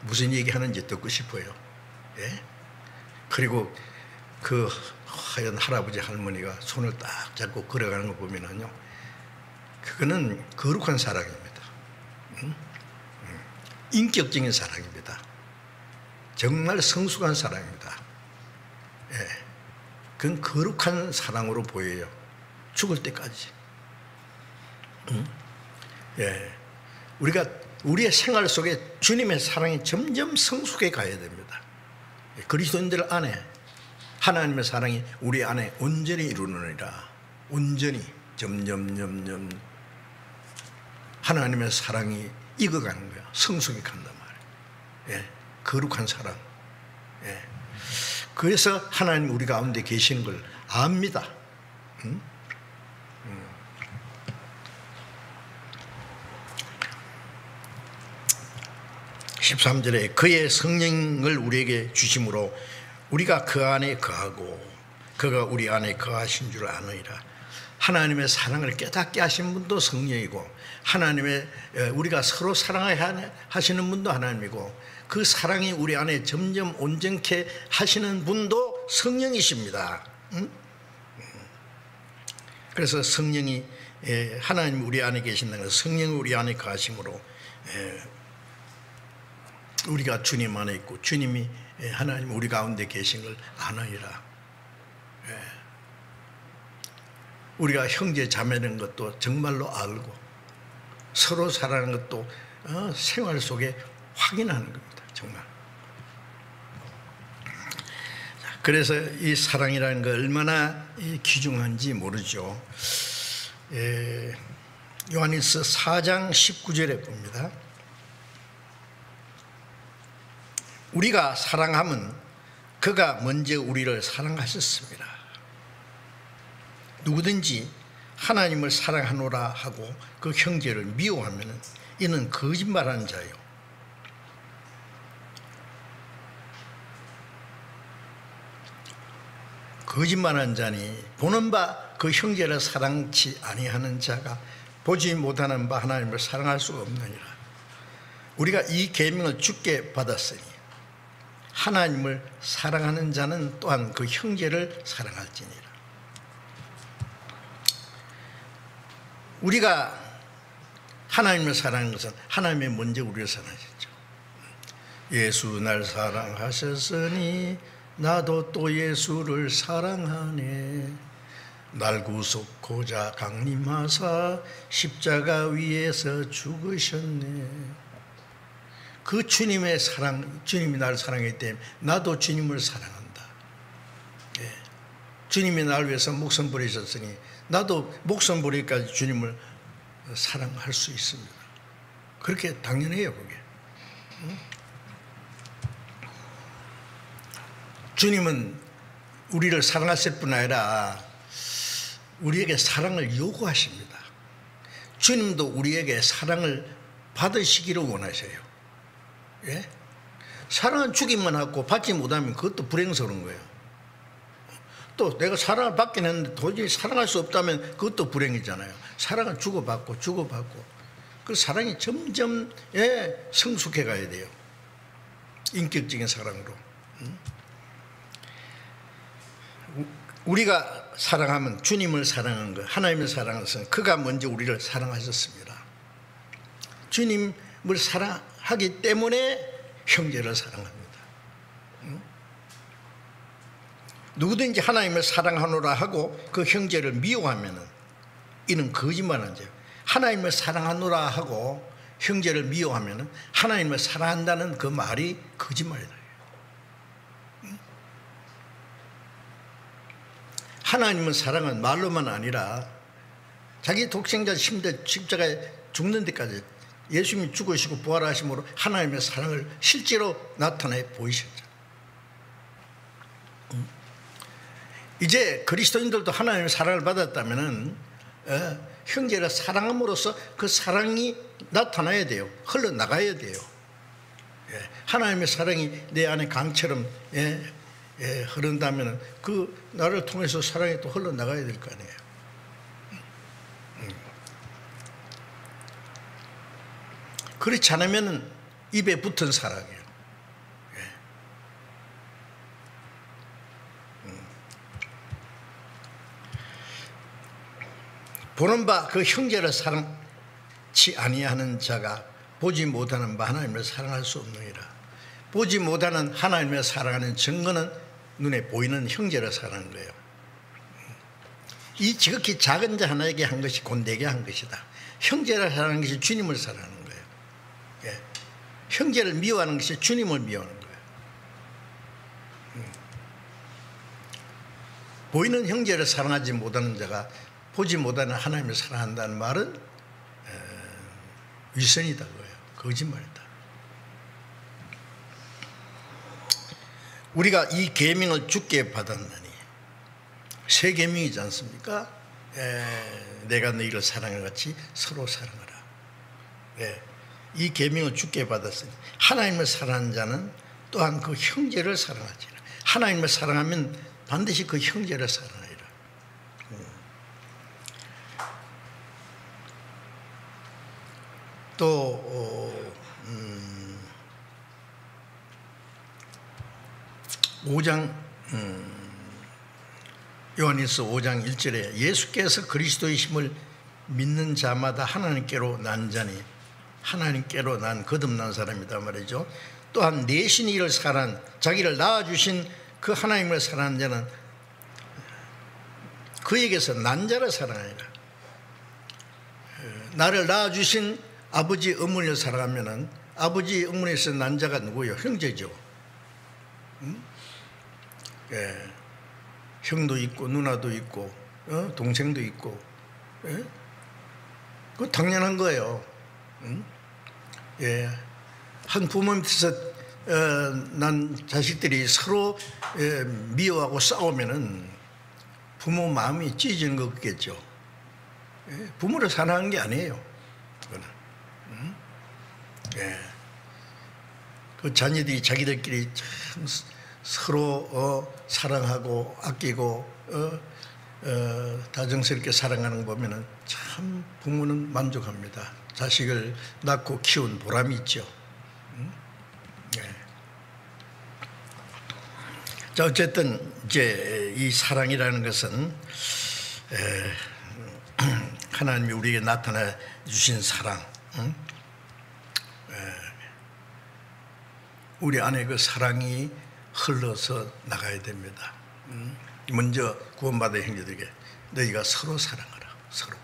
무슨 얘기하는지 듣고 싶어요. 예? 그리고 그 하얀 할아버지 할머니가 손을 딱 잡고 걸어가는 거 보면은요, 그거는 거룩한 사랑입니다. 인격적인 사랑입니다. 정말 성숙한 사랑입니다. 예. 그건 거룩한 사랑으로 보여요. 죽을 때까지. 예. 우리가 우리의 생활 속에 주님의 사랑이 점점 성숙해 가야 됩니다. 그리스도인들 안에 하나님의 사랑이 우리 안에 온전히 이루느니라. 온전히 점점 하나님의 사랑이 익어가는 거야. 성숙해 간단 말이에요. 예. 거룩한 사랑. 예. 그래서 하나님 우리 가운데 계시는 걸 압니다. 13절에 그의 성령을 우리에게 주심으로 우리가 그 안에 거하고 그가 우리 안에 거하신 줄 아느니라. 하나님의 사랑을 깨닫게 하신 분도 성령이고, 하나님의 우리가 서로 사랑해야 하시는 분도 하나님이고, 그 사랑이 우리 안에 점점 온전케 하시는 분도 성령이십니다. 그래서 성령이, 하나님 우리 안에 계신다는 것은 성령이 우리 안에 거하심으로 우리가 주님 안에 있고 주님이 하나님 우리 가운데 계신 걸 아느니라. 우리가 형제 자매라는 것도 정말로 알고 서로 사랑하는 것도 생활 속에 확인하는 겁니다. 정말. 그래서 이 사랑이라는 거 얼마나 귀중한지 모르죠. 요한일서 4장 19절에 봅니다. 우리가 사랑하면 그가 먼저 우리를 사랑하셨습니다. 누구든지 하나님을 사랑하노라 하고 그 형제를 미워하면 이는 거짓말하는 자요, 거짓말하는 자니 보는 바 그 형제를 사랑치 아니하는 자가 보지 못하는 바 하나님을 사랑할 수가 없느니라. 우리가 이 계명을 주께 받았으니 하나님을 사랑하는 자는 또한 그 형제를 사랑할지니라. 우리가 하나님을 사랑하는 것은 하나님이 먼저 우리를 사랑하셨죠. 예수 날 사랑하셨으니 나도 또 예수를 사랑하네. 날 구속고자 강림하사 십자가 위에서 죽으셨네. 그 주님의 사랑, 주님이 나를 사랑했기 때문에 나도 주님을 사랑한다. 예. 주님이 나를 위해서 목숨 버리셨으니 나도 목숨 버리기까지 주님을 사랑할 수 있습니다. 그렇게 당연해요, 그게. 주님은 우리를 사랑하실 뿐 아니라 우리에게 사랑을 요구하십니다. 주님도 우리에게 사랑을 받으시기를 원하셔요. 예? 사랑은 주기만 하고 받지 못하면 그것도 불행스러운 거예요. 또 내가 사랑을 받긴 했는데 도저히 사랑할 수 없다면 그것도 불행이잖아요. 사랑을 주고받고 그 사랑이 점점 성숙해 가야 돼요. 인격적인 사랑으로. 우리가 사랑하면 주님을 사랑하는 것, 하나님을 사랑하는 것은 그가 먼저 우리를 사랑하셨습니다. 주님을 사랑하기 때문에 형제를 사랑합니다. 누구든지 하나님을 사랑하노라 하고 그 형제를 미워하면 이는 거짓말하는 죄예요. 하나님을 사랑하노라 하고 형제를 미워하면 하나님을 사랑한다는 그 말이 거짓말이다. 하나님은 사랑은 말로만 아니라 자기 독생자 십자가에 죽는 데까지 예수님이 죽으시고 부활하심으로 하나님의 사랑을 실제로 나타내 보이셨죠. 이제 그리스도인들도 하나님의 사랑을 받았다면 형제를 사랑함으로써 그 사랑이 나타나야 돼요. 흘러나가야 돼요. 하나님의 사랑이 내 안에 강처럼 흐른다면 그 나를 통해서 사랑이 또 흘러나가야 될 거 아니에요. 그렇지 않으면 입에 붙은 사랑이에요. 보는 바 그 형제를 사랑치 아니하는 자가 보지 못하는 바 하나님을 사랑할 수 없느니라. 보지 못하는 하나님을 사랑하는 증거는 눈에 보이는 형제를 사랑하는 거예요. 이 지극히 작은 자 하나에게 한 것이 곧 내게 한 것이다. 형제를 사랑하는 것이 주님을 사랑하는 거예요. 형제를 미워하는 것이 주님을 미워하는 거예요. 보이는 형제를 사랑하지 못하는 자가 보지 못하는 하나님을 사랑한다는 말은 위선이다 그거예요. 거짓말이다. 우리가 이 계명을 주께 받았나니 새 계명이지 않습니까? 내가 너희를 사랑한 같이 서로 사랑하라. 이 계명을 주께 받았으니 하나님을 사랑하는 자는 또한 그 형제를 사랑하지라. 하나님을 사랑하면 반드시 그 형제를 사랑하리라. 또 5장 요한일서 5장 1절에 예수께서 그리스도이심을 믿는 자마다 하나님께로 난 자니 하나님께로 난 거듭난 사람이다 말이죠. 또한 내신 이를 사랑 자기를 낳아주신 그 하나님을 사랑하는 자는 그에게서 난 자를 사랑하리라. 나를 낳아주신 아버지 어머니를 사랑하면 아버지 어머니에서 난 자가 누구예요? 형제죠. 형도 있고 누나도 있고 동생도 있고 그거 당연한 거예요. 한 부모 밑에서 난 자식들이 서로 미워하고 싸우면은 부모 마음이 찢어지는 거겠죠. 부모를 사랑하는 게 아니에요. 그거는. 그 자녀들이 자기들끼리 참 서로 사랑하고 아끼고 다정스럽게 사랑하는 거 보면은 참 부모는 만족합니다. 자식을 낳고 키운 보람이 있죠. 자, 어쨌든 이제 이 사랑이라는 것은 하나님이 우리에게 나타내 주신 사랑, 우리 안에 그 사랑이 흘러서 나가야 됩니다. 먼저 구원받은 형제들에게 너희가 서로 사랑하라. 서로.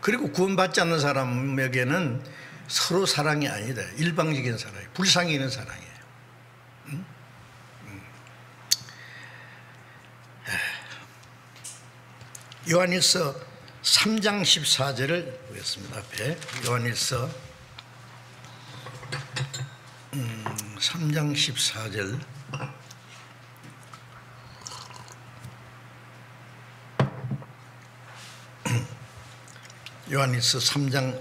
그리고 구원받지 않는 사람에게는 서로 사랑이 아니다. 일방적인 사랑이에요. 불쌍히 있는 사랑이에요. 요한일서 3장 14절을 보겠습니다. 앞에 요한일서 3장 14절 요한일서 3장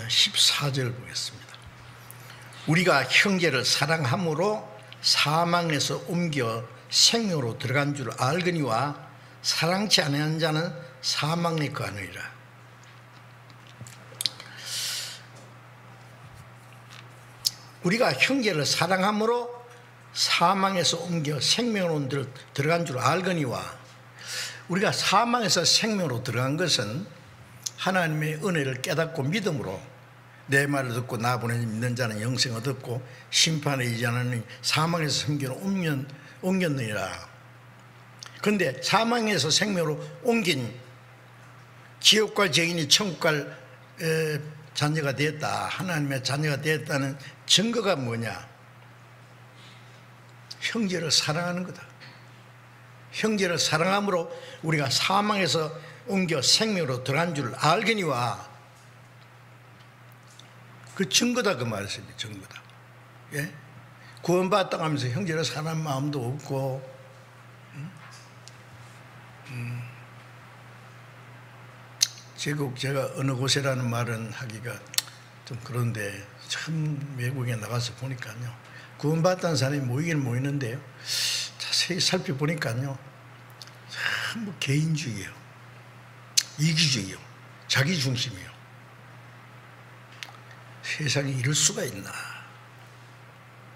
14절 보겠습니다. 우리가 형제를 사랑함으로 사망에서 옮겨 생명으로 들어간 줄 알거니와 사랑치 아니하는 자는 사망에 거하느니라. 우리가 형제를 사랑함으로 사망에서 옮겨 생명으로 들어간 줄 알거니와, 우리가 사망에서 생명으로 들어간 것은 하나님의 은혜를 깨닫고 믿음으로 내 말을 듣고 나 보내 믿는 자는 영생을 얻고 심판에 이르지 않으니 사망에서 생명으로 옮겼느니라. 그런데 사망에서 생명으로 옮긴 지옥과 죄인이 천국 갈 자녀가 되었다, 하나님의 자녀가 되었다는 증거가 뭐냐? 형제를 사랑하는 거다. 형제를 사랑함으로 우리가 사망에서 옮겨 생명으로 들어간 줄 알거니와, 그 증거다, 그 말씀이 증거다. 예? 구원받았다고 하면서 형제를 사랑하는 마음도 없고, 제가 어느 곳이라는 말은 하기가 좀 그런데, 참 외국에 나가서 보니까요, 구원받았다는 사람이 모이긴 모이는데요, 자세히 살펴보니까요, 참 개인주의예요, 이기주의요, 자기중심이요. 세상에 이럴 수가 있나?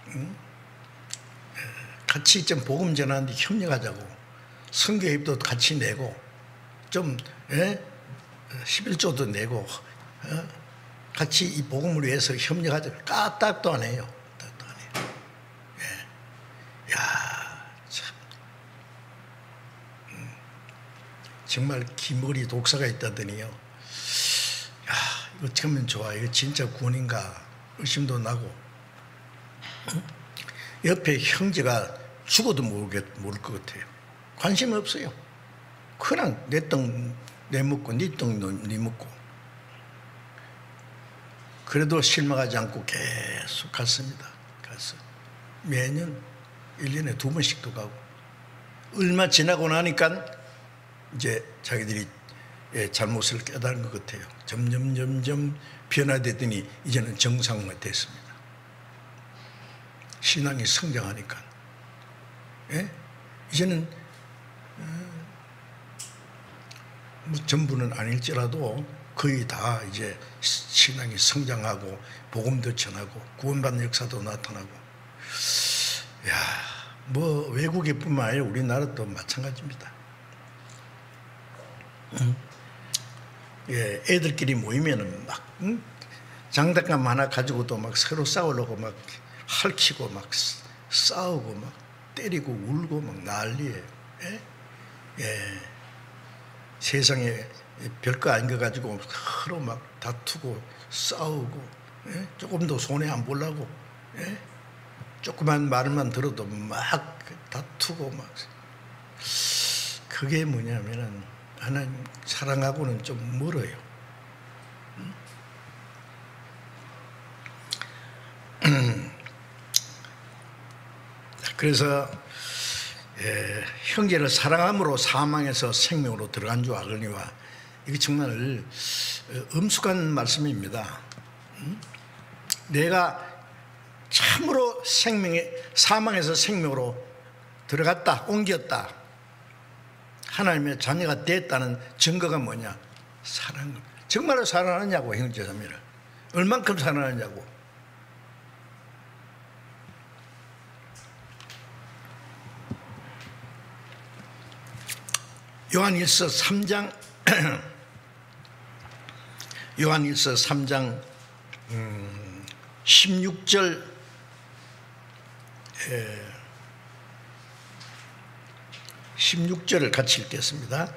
응? 같이 좀 복음 전하는데 협력하자고, 선교회비도 같이 내고, 좀 11조도 내고, 같이 이 복음을 위해서 협력하자고, 까딱도 안 해요. 까딱도 안 해요. 예. 야, 참. 정말 기머리 독사가 있다더니요. 야, 이거 어떻게 하면 좋아? 이거 진짜 구원인가? 의심도 나고. 옆에 형제가 죽어도 모를 것 같아요. 관심 없어요. 그냥 내 떡 내 먹고 네 떡 네 먹고. 그래도 실망하지 않고 계속 갔습니다. 가서 매년 1년에 2번씩도 가고. 얼마 지나고 나니까 이제 자기들이 잘못을 깨달은 것 같아요. 점점 변화되더니 이제는 정상화 됐습니다. 신앙이 성장하니까. 예? 이제는 뭐 전부는 아닐지라도 거의 다 이제 신앙이 성장하고 복음도 전하고 구원받는 역사도 나타나고. 야, 뭐 외국에 뿐만 아니라 우리나라도 마찬가지입니다. 예, 애들끼리 모이면은 막 장난감 하나 가지고도 막 서로 싸우려고 막 핥히고 막 싸우고 막 때리고 울고 막 난리예요. 예? 예. 세상에 별거 아닌 거 가지고 서로 막 다투고 싸우고, 예? 조금 더 손해 안 보려고, 예? 조그만 말만 들어도 막 다투고 막. 그게 뭐냐면은 하나님 사랑하고는 좀 멀어요. 그래서 형제를 사랑함으로 사망에서 생명으로 들어간 줄 알거니와, 이게 정말 엄숙한 말씀입니다. 내가 참으로 사망에서 생명으로 들어갔다, 옮겼다, 하나님의 자녀가 됐다는 증거가 뭐냐? 사랑. 정말로 사랑하느냐고, 형제자매를. 얼만큼 사랑하느냐고. 요한일서 3장 16절 16절을 같이 읽겠습니다.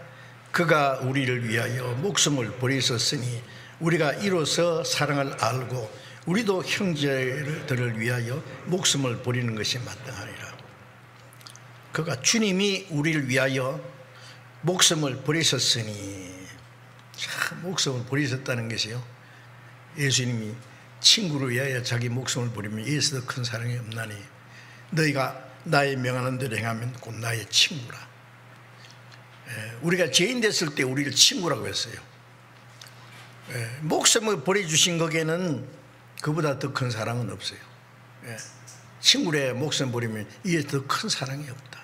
그가 우리를 위하여 목숨을 버리셨으니 우리가 이로써 사랑을 알고 우리도 형제들을 위하여 목숨을 버리는 것이 마땅하니라. 그가 주님이 우리를 위하여 목숨을 버리셨으니, 참 목숨을 버리셨다는 것이요, 예수님이 친구를 위하여 자기 목숨을 버리면 이에서 더 큰 사랑이 없나니 너희가 나의 명하는 대로 행하면 곧 나의 친구라. 우리가 죄인 됐을 때 우리를 친구라고 했어요. 목숨을 버려주신 거기에는 그보다 더 큰 사랑은 없어요. 친구의 목숨 버리면 이게 더 큰 사랑이 없다.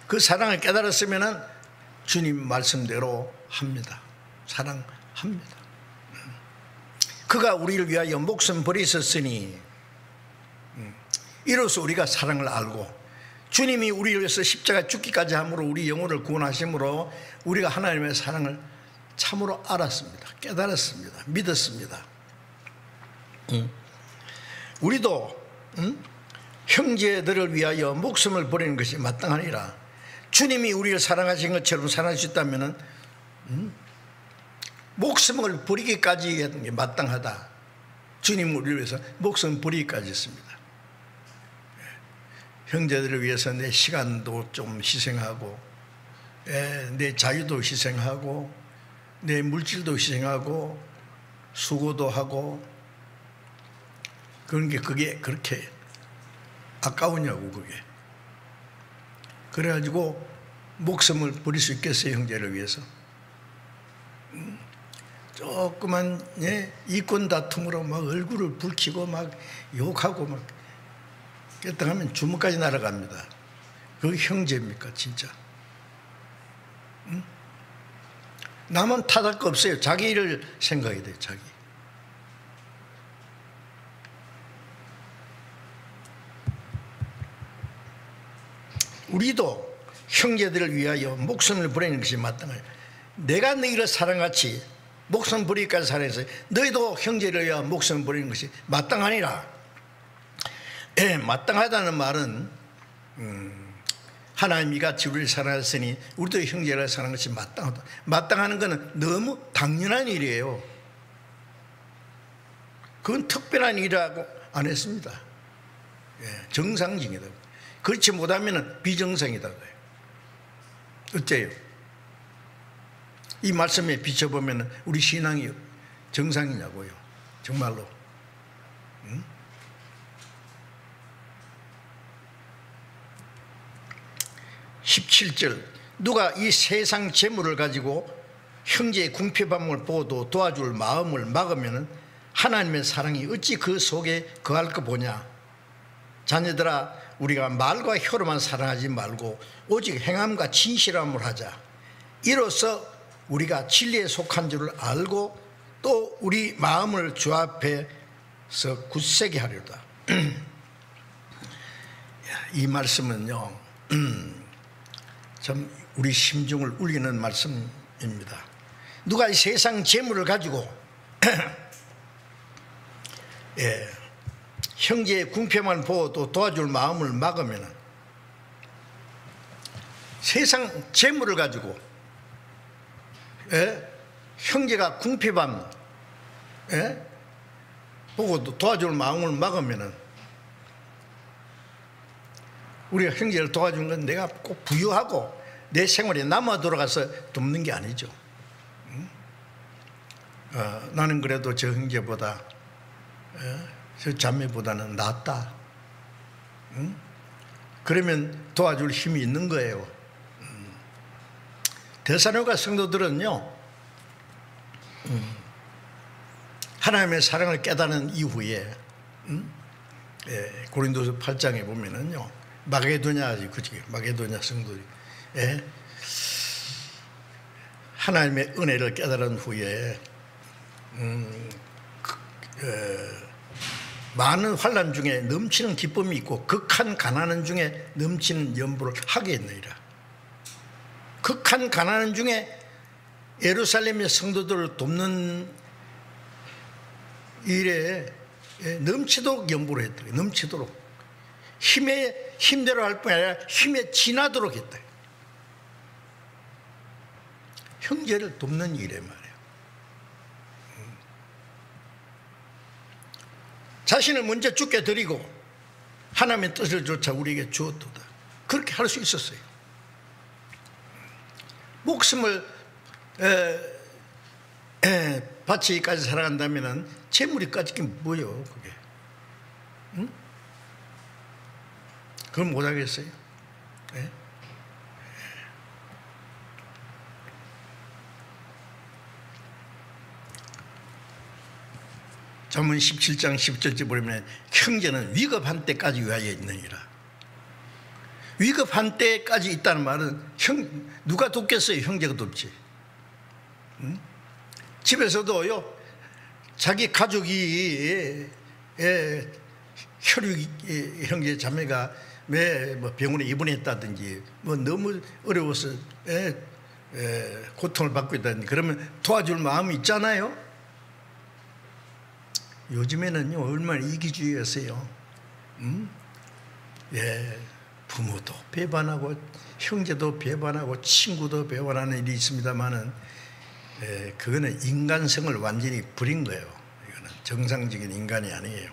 그 사랑을 깨달았으면 주님 말씀대로 합니다. 사랑합니다. 그가 우리를 위하여 목숨 버리셨으니 이로써 우리가 사랑을 알고 주님이 우리를 위해서 십자가 죽기까지 함으로 우리 영혼을 구원하심으로 우리가 하나님의 사랑을 참으로 알았습니다. 깨달았습니다. 믿었습니다. 우리도 형제들을 위하여 목숨을 버리는 것이 마땅하니라. 주님이 우리를 사랑하신 것처럼 사랑할 수 있다면 목숨을 버리기까지 하는 게 마땅하다. 주님 우리를 위해서 목숨 버리기까지 했습니다. 형제들을 위해서 내 시간도 좀 희생하고 내 자유도 희생하고 내 물질도 희생하고 수고도 하고 그런 게 그게 그렇게 아까우냐고 그게. 그래가지고 목숨을 버릴 수 있겠어요 형제를 위해서. 조그만 이권 다툼으로 막 얼굴을 붉히고 막 욕하고 막 깼다 하면 주먹까지 날아갑니다. 그게 형제입니까 진짜? 남은 탓할 거 없어요. 자기 일을 생각해야 돼요. 자기. 우리도 형제들을 위하여 목숨을 버리는 것이 마땅해요. 내가 너희를 사랑같이 목숨 버리기까지 사랑해서 너희도 형제를 위하여 목숨 버리는 것이 마땅하니라. 마땅하다는 말은 하나님이 이같이 우리를 사랑하셨으니 우리도 형제를 사랑하는 것이 마땅하다. 마땅하는 것은 너무 당연한 일이에요. 그건 특별한 일이라고 안 했습니다. 정상적이다. 그렇지 못하면 비정상이다. 어째요? 이 말씀에 비춰보면 우리 신앙이 정상이냐고요. 정말로. 17절 누가 이 세상 재물을 가지고 형제의 궁핍함을 보고도 도와줄 마음을 막으면 하나님의 사랑이 어찌 그 속에 거할 거 보냐. 자녀들아 우리가 말과 혀로만 사랑하지 말고 오직 행함과 진실함을 하자. 이로써 우리가 진리에 속한 줄을 알고 또 우리 마음을 주 앞에서 굳세게 하려다. 이 말씀은요 참 우리 심중을 울리는 말씀입니다. 누가 이 세상 재물을 가지고 형제의 궁핍만 보고도 도와줄 마음을 막으면 세상 재물을 가지고 형제가 궁핍함 보고도 도와줄 마음을 막으면 우리가 형제를 도와준 건 내가 꼭 부유하고 내 생활에 남아 돌아가서 돕는 게 아니죠. 나는 그래도 저 형제보다 저 자매보다는 낫다. 그러면 도와줄 힘이 있는 거예요. 데살로니가 성도들은요 하나님의 사랑을 깨닫는 이후에 고린도서 8장에 보면은요 마게도냐 성도들이 하나님의 은혜를 깨달은 후에 많은 환난 중에 넘치는 기쁨이 있고 극한 가난한 중에 넘치는 연보를 하게 했느니라. 극한 가난한 중에 예루살렘의 성도들을 돕는 일에 넘치도록 연보를 했다. 넘치도록 힘대로 할 뿐 아니라 힘에 지나도록 했다. 형제를 돕는 일에 말이에요. 자신을 먼저 죽게 드리고 하나님의 뜻을 조차 우리에게 주었도다. 그렇게 할 수 있었어요. 목숨을 바치기까지 살아간다면 재물이 까짓긴 뭐예요 그게? 그걸 못하겠어요. 잠언 17장 10절째 보면 형제는 위급한 때까지 위하여 있느니라. 위급한 때까지 있다는 말은 누가 돕겠어요? 형제가 돕지. 응? 집에서도요, 자기 가족이 혈육 형제 자매가 뭐 병원에 입원했다든지 뭐 너무 어려워서 고통을 받고 있다든지 그러면 도와줄 마음이 있잖아요. 요즘에는요 얼마나 이기주의였어요. 부모도 배반하고 형제도 배반하고 친구도 배반하는 일이 있습니다만은 그거는 인간성을 완전히 버린 거예요. 이거는 정상적인 인간이 아니에요.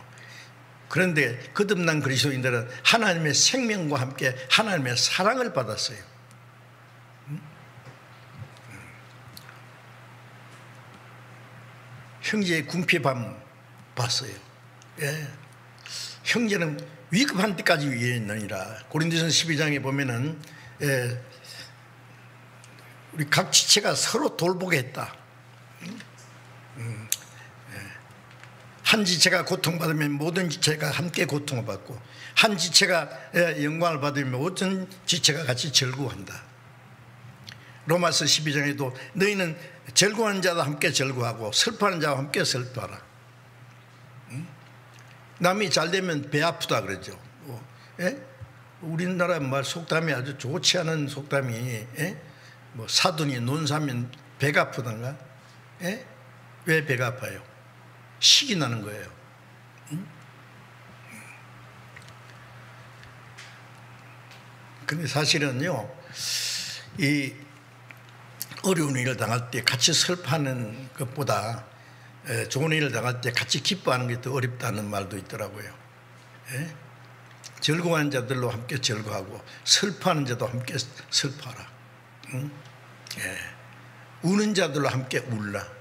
그런데 거듭난 그리스도인들은 하나님의 생명과 함께 하나님의 사랑을 받았어요. 형제의 궁핍함 봤어요. 형제는 위급한 때까지 위에 있느니라. 고린도전서 12장에 보면은 우리 각 지체가 서로 돌보게 했다. 한 지체가 고통받으면 모든 지체가 함께 고통을 받고, 한 지체가 영광을 받으면 모든 지체가 같이 절구한다. 로마서 12장에도 너희는 절구하는 자도 함께 절구하고 슬퍼하는 자와 함께 슬퍼하라. 남이 잘 되면 배 아프다 그러죠. 우리나라 말 속담이 아주 좋지 않은 속담이 뭐 사돈이 논 사면 배가 아프던가. 왜 배가 아파요? 식이 나는 거예요. 근데 사실은요, 이 어려운 일을 당할 때 같이 슬퍼하는 것보다 좋은 일을 당할 때 같이 기뻐하는 게 더 어렵다는 말도 있더라고요. 즐거워하는 자들로 함께 즐거워하고 슬퍼하는 자도 함께 슬퍼하라. 우는 자들로 함께 울라.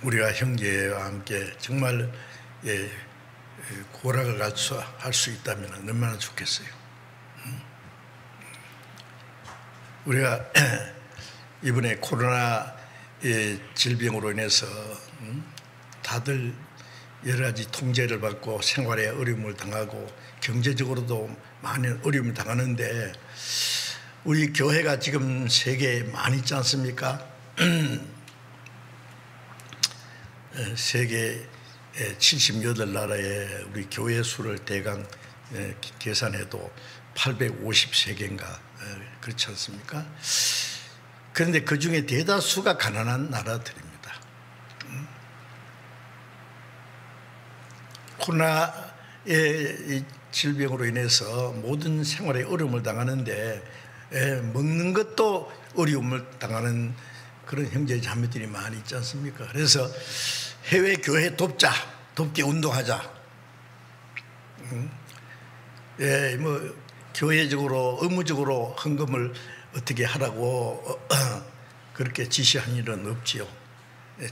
우리가 형제와 함께 정말 고락을 할 수 있다면 얼마나 좋겠어요. 우리가 이번에 코로나 질병으로 인해서 다들 여러 가지 통제를 받고 생활에 어려움을 당하고 경제적으로도 많은 어려움을 당하는데, 우리 교회가 지금 세계에 많이 있지 않습니까? 세계 78나라에 우리 교회 수를 대강 계산해도 850세계인가 그렇지 않습니까? 그런데 그 중에 대다수가 가난한 나라들입니다. 코로나의 질병으로 인해서 모든 생활에 어려움을 당하는데 먹는 것도 어려움을 당하는 그런 형제 자매들이 많이 있지 않습니까? 그래서 해외 교회 돕자, 돕게 운동하자. 뭐 교회적으로 의무적으로 헌금을 어떻게 하라고 그렇게 지시한 일은 없지요.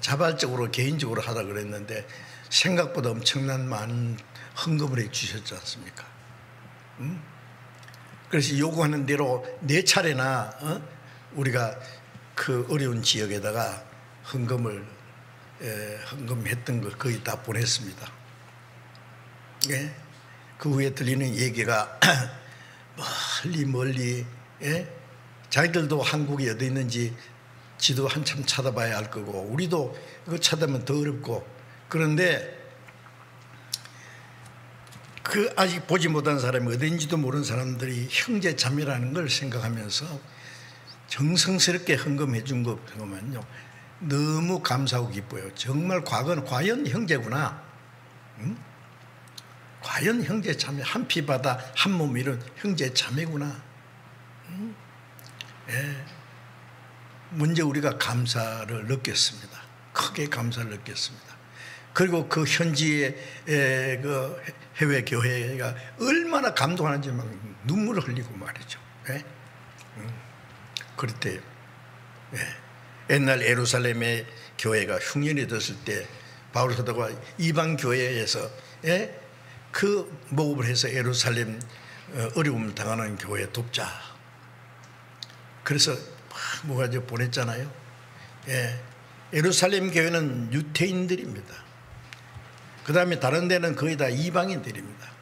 자발적으로 개인적으로 하라 그랬는데 생각보다 엄청난 많은 헌금을 해 주셨지 않습니까? 그래서 요구하는 대로 4차례나 우리가 그 어려운 지역에다가 헌금했던 걸 거의 다 보냈습니다. 그 후에 들리는 얘기가 멀리 자기들도 한국이 어디 있는지 지도 한참 찾아봐야 할 거고, 우리도 그거 찾으면 더 어렵고, 그런데 그 아직 보지 못한 사람이 어딘지도 모르는 사람들이 형제 자매라는 걸 생각하면서 정성스럽게 헌금해 준 거 보면요 너무 감사하고 기뻐요. 정말 과연 형제구나. 과연 형제 자매, 한 피 바다 한 몸 이룬 형제 자매구나. 먼저 우리가 감사를 느꼈습니다. 크게 감사를 느꼈습니다. 그리고 그 현지의 그 해외 교회가 얼마나 감동하는지 막 눈물을 흘리고 말이죠. 그럴 때 옛날 예루살렘의 교회가 흉년이 됐을 때 바울 사도가 이방 교회에서 그 모금을 해서 예루살렘 어려움 당하는 교회 돕자. 그래서 뭐가 보냈잖아요. 예, 예루살렘 교회는 유태인들입니다. 그 다음에 다른 데는 거의 다 이방인들입니다.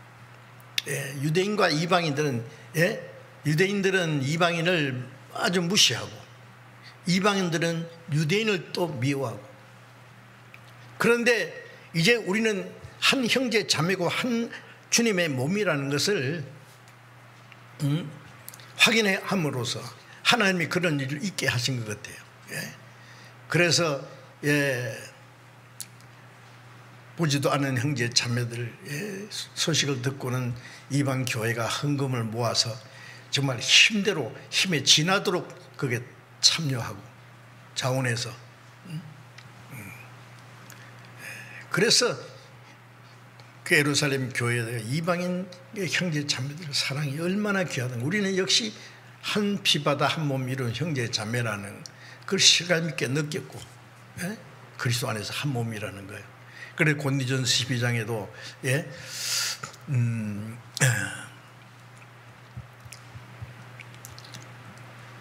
예, 유대인과 이방인들은, 예, 유대인들은 이방인을 아주 무시하고 이방인들은 유대인을 또 미워하고. 그런데 이제 우리는 한 형제 자매고 한 주님의 몸이라는 것을 확인함으로써 하나님이 그런 일을 있게 하신 것 같아요. 예. 그래서 보지도 않은 형제 자매들 소식을 듣고는 이방 교회가 헌금을 모아서 정말 힘에 지나도록 그게 참여하고 자원해서. 그래서 그 예루살렘 교회에 이방인 형제 자매들의 사랑이 얼마나 귀하든 우리는 역시 한 피바다 한 몸 이룬 형제 자매라는 그걸 실감 있게 느꼈고, 예? 그리스도 안에서 한 몸이라는 거예요. 그래 고린도전서 12장에도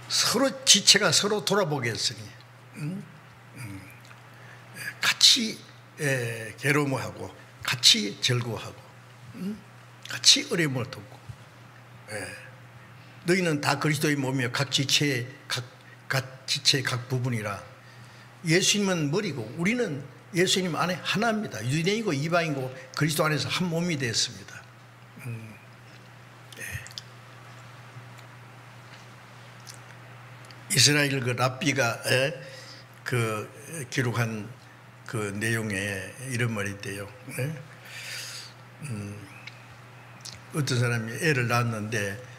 서로 지체가 서로 돌아보게 했으니 같이 괴로움하고 같이 즐거워하고 같이 어려움을 돕고. 너희는 다 그리스도의 몸이며 각 지체의 각 부분이라. 예수님은 머리고 우리는 예수님 안에 하나입니다. 유대인이고 이방이고 그리스도 안에서 한 몸이 되었습니다. 이스라엘 그 랍비가 그 기록한 그 내용에 이런 말이 있대요. 어떤 사람이 애를 낳았는데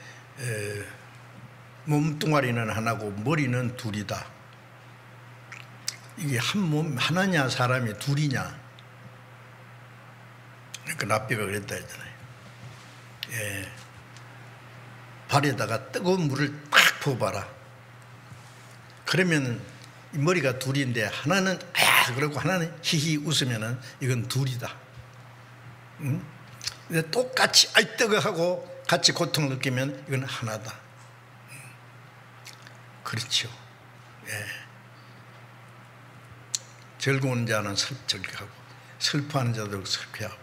몸뚱아리는 하나고 머리는 둘이다. 이게 한 몸 하나냐 사람이 둘이냐. 그러니까 랍비가 그랬다 했잖아요. 발에다가 뜨거운 물을 딱 부어봐라. 그러면 이 머리가 둘인데 하나는 그러고 하나는 히히 웃으면은 이건 둘이다. 근데 똑같이 뜨거하고 같이 고통을 느끼면 이건 하나다. 그렇죠. 즐거운 자는 즐거하고 슬퍼하는 자도 슬퍼하고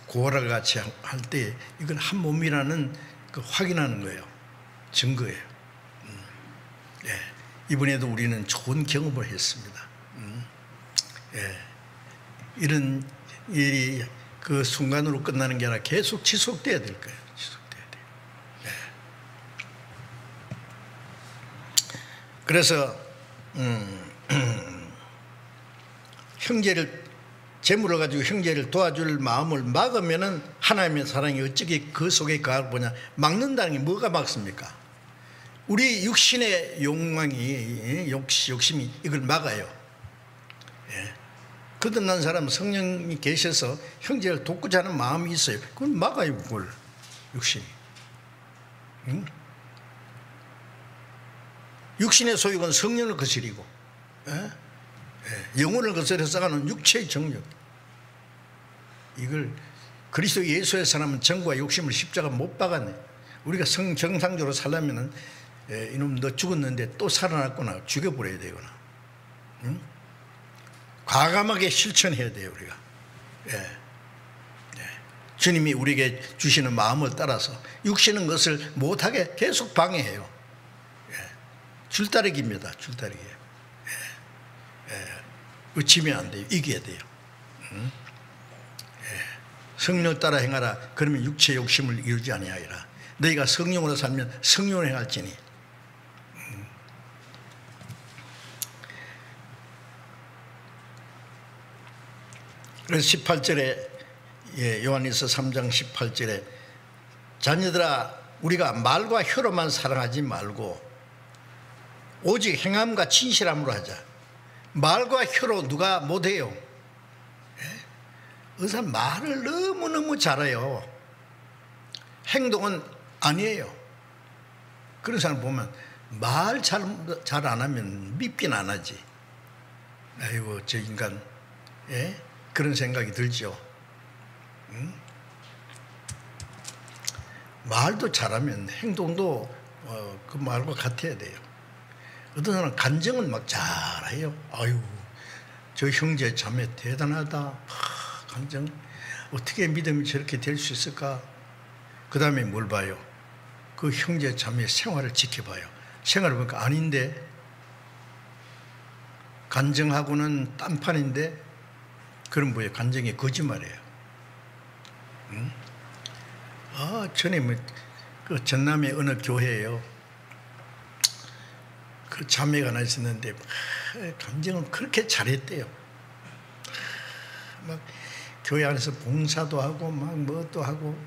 고아를 같이 할 때 이건 한 몸이라는 그 확인하는 거예요. 증거예요. 이번에도 우리는 좋은 경험을 했습니다. 이런 일이 그 순간으로 끝나는 게 아니라 계속 지속돼야 될 거예요. 지속돼야 돼요. 그래서 형제를 재물을 가지고 형제를 도와줄 마음을 막으면은 하나님의 사랑이 어찌게 그 속에 보냐. 막는다는 게 뭐가 막습니까? 우리 육신의 욕망이 욕심이 이걸 막아요. 거듭난 사람 성령이 계셔서 형제를 돕고자 하는 마음이 있어요. 그걸 막아요. 그걸 육신이. 육신의 소욕은 성령을 거스리고 영혼을 거스려서 가는 육체의 정욕. 이걸 그리스도 예수의 사람은 정과 욕심을 십자가 못 박았네. 우리가 정상적으로 살려면은 이놈 너 죽었는데 또 살아났구나 죽여버려야 되거나 과감하게 실천해야 돼요. 우리가 주님이 우리에게 주시는 마음을 따라서 육신은 것을 못하게 계속 방해해요. 줄다리기입니다. 줄다리기. 의치면 안 돼요. 이겨야 돼요. 성령을 따라 행하라. 그러면 육체 욕심을 이루지 아니하리라. 너희가 성령으로 살면 성령을 행할지니. 그래서 18절에 요한일서 3장 18절에 자녀들아 우리가 말과 혀로만 사랑하지 말고 오직 행함과 진실함으로 하자. 말과 혀로 누가 못해요? 의사 말을 너무너무 잘해요. 행동은 아니에요. 그런 사람 보면 말 잘 안 하면 밉긴 안 하지. 아이고 저 인간 그런 생각이 들죠. 말도 잘하면 행동도 그 말과 같아야 돼요. 어떤 사람은 간증은 막 잘해요. 아유, 저 형제 자매 대단하다. 간증 어떻게 믿음이 저렇게 될 수 있을까? 그 다음에 뭘 봐요? 그 형제 자매 생활을 지켜봐요. 생활을 보니까 아닌데, 간증하고는 딴판인데, 그럼 뭐예요? 간증이 거짓말이에요. 응? 전에 그 전남의 어느 교회예요. 그 자매가 하나 있었는데 간증은 그렇게 잘했대요. 막 교회 안에서 봉사도 하고 막 뭣도 하고,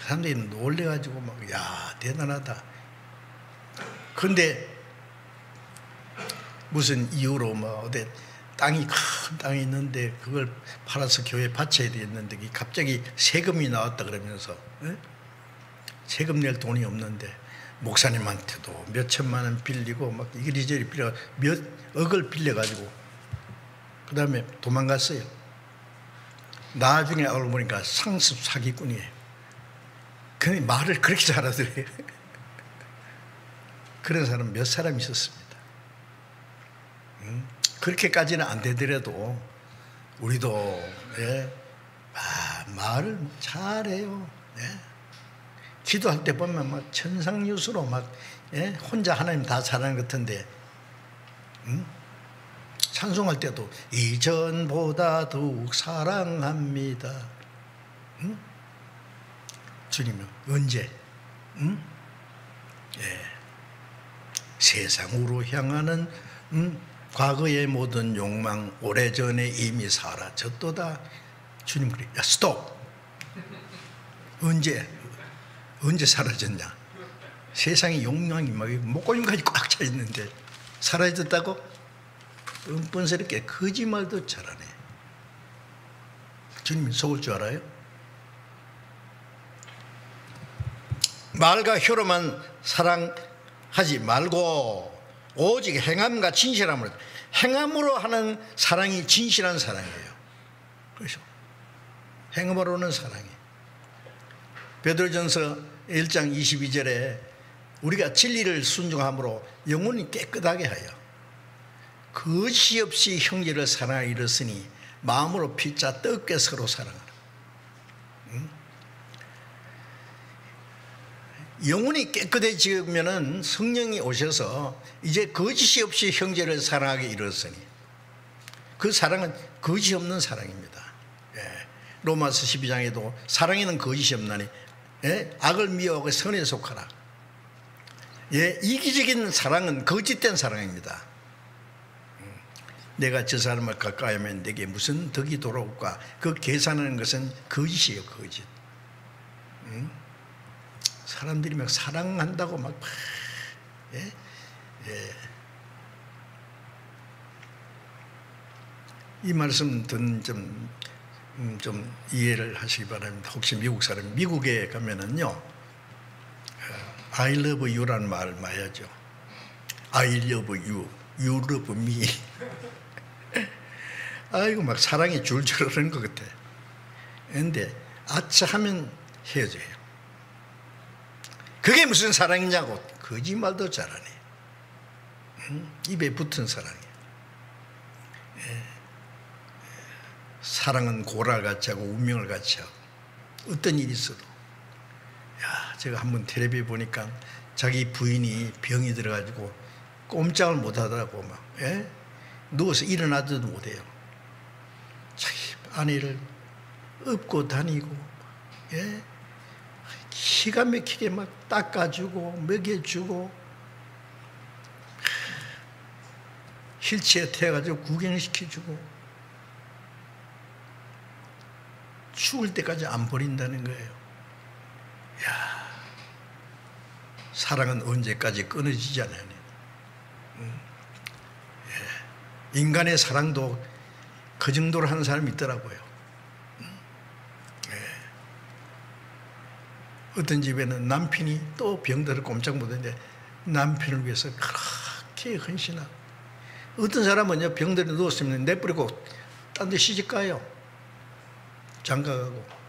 사람들이 놀래가지고 막, 야, 대단하다. 근데 무슨 이유로 막 어디 땅이 큰 땅이 있는데 그걸 팔아서 교회에 바쳐야 되는데 갑자기 세금이 나왔다 그러면서, 세금 낼 돈이 없는데 목사님한테도 몇 천만 원 빌리고 막 이리저리 빌려 몇 억을 빌려가지고 그 다음에 도망갔어요. 나중에 알고 보니까 상습 사기꾼이에요. 근데 말을 그렇게 잘하더래요. 그런 사람 몇 사람 있었습니다. 그렇게까지는 안 되더라도 우리도 말을 잘해요. 기도할 때 보면 막 천상유수로 막 혼자 하나님 다 잘하는 것 같은데, 찬송할 때도 이전보다 더욱 사랑합니다. 주님은 언제? 세상으로 향하는 과거의 모든 욕망 오래전에 이미 사라졌도다. 주님 그래. 야, 스톱. 언제 사라졌냐? 세상의 욕망이 막 목걸이까지 꽉 차 있는데 사라졌다고? 뻔뻔스럽게 거짓말도 잘하네. 주님이 속을 줄 알아요? 말과 혀로만 사랑하지 말고 오직 행함과 진실함으로, 행함으로 하는 사랑이 진실한 사랑이에요. 그렇죠? 행함으로는 사랑이에요. 베드로전서 1장 22절에 우리가 진리를 순종함으로 영혼이 깨끗하게 하여 거짓 없이 형제를 사랑하여 이르으니 마음으로 피자 뜨겁게 서로 사랑하라. 영혼이 깨끗해지면은 성령이 오셔서 이제 거짓이 없이 형제를 사랑하게 이르으니, 그 사랑은 거짓 없는 사랑입니다. 로마서 12장에도 사랑에는 거짓이 없나니 악을 미워하고 선에 속하라. 이기적인 사랑은 거짓된 사랑입니다. 내가 저 사람을 가까이 하면 내게 무슨 덕이 돌아올까? 그 계산하는 것은 거짓이에요. 거짓. 사람들이 막 사랑한다고 막 이 말씀 듣는 좀 이해를 하시기 바랍니다. 혹시 미국 사람, 미국에 가면은요, I love you라는 말 많이 하죠. I love you, you love me. 아이고, 막 사랑이 줄줄 흐르는 것 같아. 그런데 아차 하면 헤어져요. 그게 무슨 사랑이냐고. 거짓말도 잘하네. 입에 붙은 사랑이에요. 사랑은 고랄같이 하고 운명을 같이 하고, 어떤 일이 있어도. 제가 한번 텔레비에 보니까 자기 부인이 병이 들어가지고 꼼짝을 못하더라고. 막 누워서 일어나지도 못해요. 자기 아내를 업고 다니고 기가 막히게 막 닦아주고 먹여주고, 휠체어 태워가지고 구경시켜주고, 죽을 때까지 안 버린다는 거예요. 사랑은 언제까지 끊어지지 않아요. 인간의 사랑도 그 정도로 하는 사람이 있더라고요. 어떤 집에는 남편이 또 병들어 꼼짝 못했는데 남편을 위해서 그렇게 헌신하고, 어떤 사람은요 병들어 누웠으면 내버리고 딴 데 시집가요. 장가가고.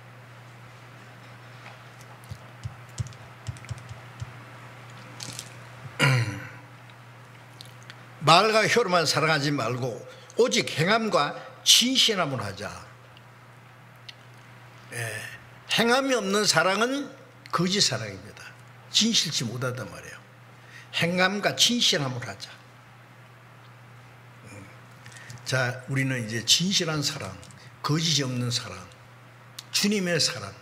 말과 혀로만 사랑하지 말고 오직 행함과 진실함으로 하자. 행함이 없는 사랑은 거짓 사랑입니다. 진실치 못하단 말이에요. 행함과 진실함으로 하자. 자, 우리는 이제 진실한 사랑, 거짓이 없는 사랑, 주님의 사랑,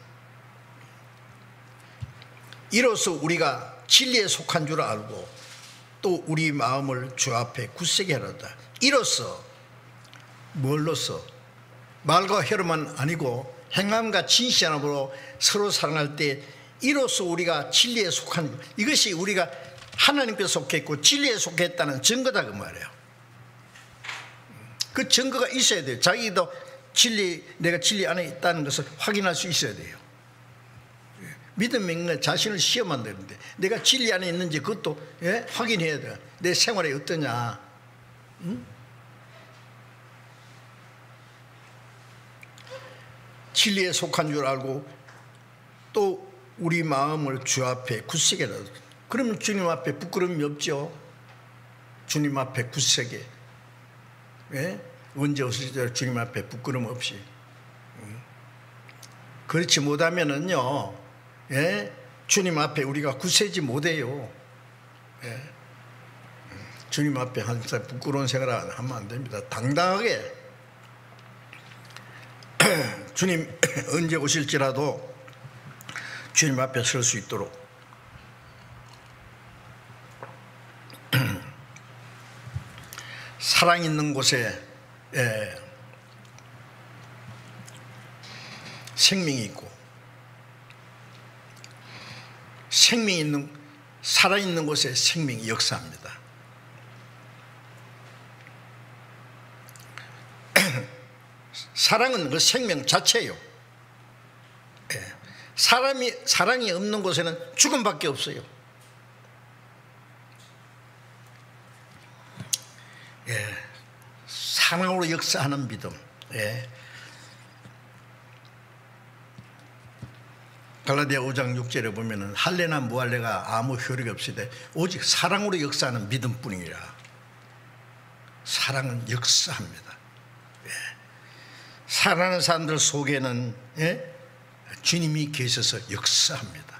이로써 우리가 진리에 속한 줄 알고 또 우리 마음을 주 앞에 굳세게 하려다. 이로써 뭘로써? 말과 혀로만 아니고 행함과 진실함으로 서로 사랑할 때 이로써 우리가 진리에 속한, 이것이 우리가 하나님께 속했고 진리에 속했다는 증거다 그 말이에요. 그 증거가 있어야 돼요. 자기도 내가 진리 안에 있다는 것을 확인할 수 있어야 돼요. 믿음이 있는 건 자신을 시험하면 되는데 내가 진리 안에 있는지 그것도 확인해야 돼요. 내 생활이 어떠냐. 진리에 속한 줄 알고 또 우리 마음을 주 앞에 굳세게 하라. 그러면 주님 앞에 부끄러움이 없죠. 주님 앞에 굳세게. 언제 오실지 주님 앞에 부끄러움 없이. 그렇지 못하면은요, 주님 앞에 우리가 굳세지 못해요. 주님 앞에 항상 부끄러운 생활을 하면 안 됩니다. 당당하게 주님 언제 오실지라도 주님 앞에 설 수 있도록 사랑 있는 곳에 생명이 있고 살아있는 곳에 생명이 역사합니다. 사랑은 그 생명 자체예요. 사랑이 없는 곳에는 죽음밖에 없어요. 사랑으로 역사하는 믿음. 갈라디아 5장 6절에 보면은 할례나 무할례가 아무 효력이 없으되 오직 사랑으로 역사하는 믿음뿐이라. 사랑은 역사합니다. 사랑하는 사람들 속에는 주님이 계셔서 역사합니다.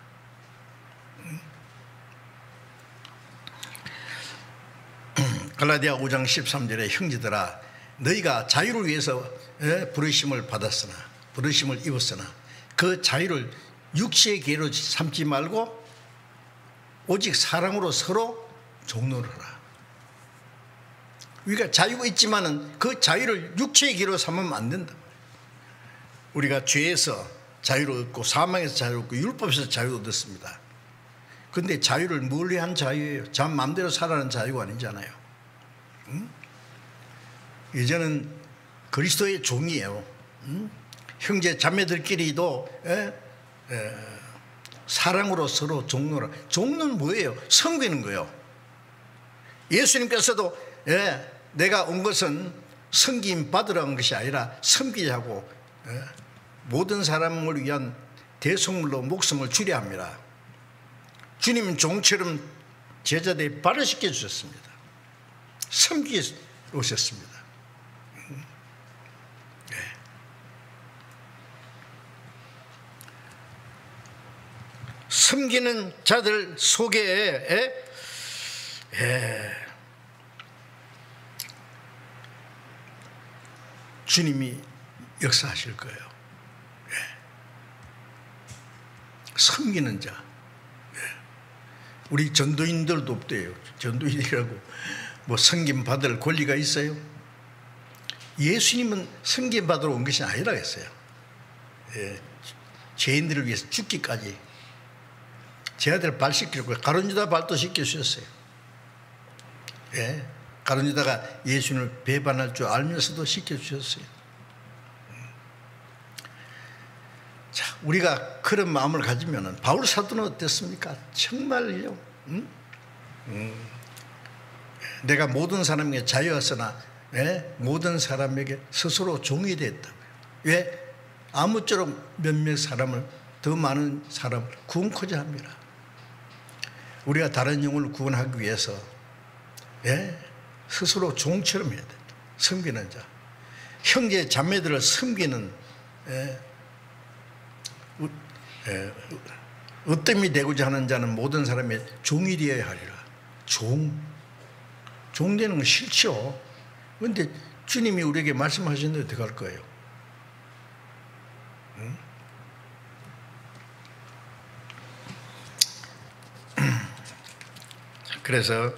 갈라디아 5장 13절에 형제들아 너희가 자유를 위해서 부르심을 받았으나 부르심을 입었으나 그 자유를 육체의 계로 삼지 말고 오직 사랑으로 서로 종노하라. 우리가 자유가 있지만은 그 자유를 육체의 계로 삼으면 안 된다. 우리가 죄에서 자유를 얻고 사망에서 자유를 얻고 율법에서 자유를 얻었습니다. 그런데 자유를 뭘 위한 자유예요? 자기 마음대로 살아가는 자유가 아니잖아요. 이제는 그리스도의 종이에요. 형제 자매들끼리도 사랑으로 서로 종노라. 종노는 뭐예요? 섬기는 거예요. 예수님께서도 내가 온 것은 섬김 받으러 온 것이 아니라 섬기자고 모든 사람을 위한 대속물로 목숨을 주려 합니다. 주님은 종처럼 제자들이 발을 씻겨 주셨습니다. 섬기러 오셨습니다. 섬기는 자들 속에 주님이 역사하실 거예요. 섬기는 자. 우리 전도인들도 없대요. 전도인이라고 뭐 섬김 받을 권리가 있어요? 예수님은 섬김 받으러 온 것이 아니라 했어요. 죄인들을 위해서 죽기까지 제 아들 발 씻기고 가룟유다 발도 씻겨주셨어요. 가룟유다가 예수님을 배반할 줄 알면서도 씻겨주셨어요. 자, 우리가 그런 마음을 가지면 바울 사도는 어땠습니까? 정말요. 내가 모든 사람에게 자유하으나 모든 사람에게 스스로 종이 됐다. 왜? 아무쪼록 몇몇 사람을 더 많은 사람을 구원코자 합니다. 우리가 다른 영혼을 구원하기 위해서 스스로 종처럼 해야 된다. 섬기는 자, 형제 자매들을 섬기는 으뜸이 되고자 하는 자는 모든 사람의 종이 되어야 하리라. 종 되는 건 싫죠. 그런데 주님이 우리에게 말씀하시는데 어떻게 할 거예요? 응? 그래서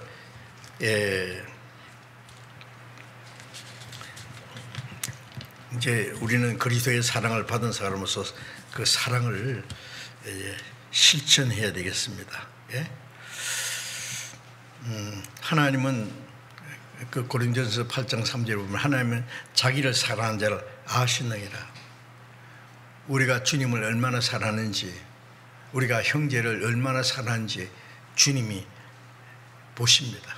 이제 우리는 그리스도의 사랑을 받은 사람으로서 그 사랑을 실천해야 되겠습니다. 예? 하나님은 그 고린도전서 8장 3절에 보면 하나님은 자기를 사랑하는 자를 아시느니라. 우리가 주님을 얼마나 사랑하는지, 우리가 형제를 얼마나 사랑하는지 주님이 보십니다.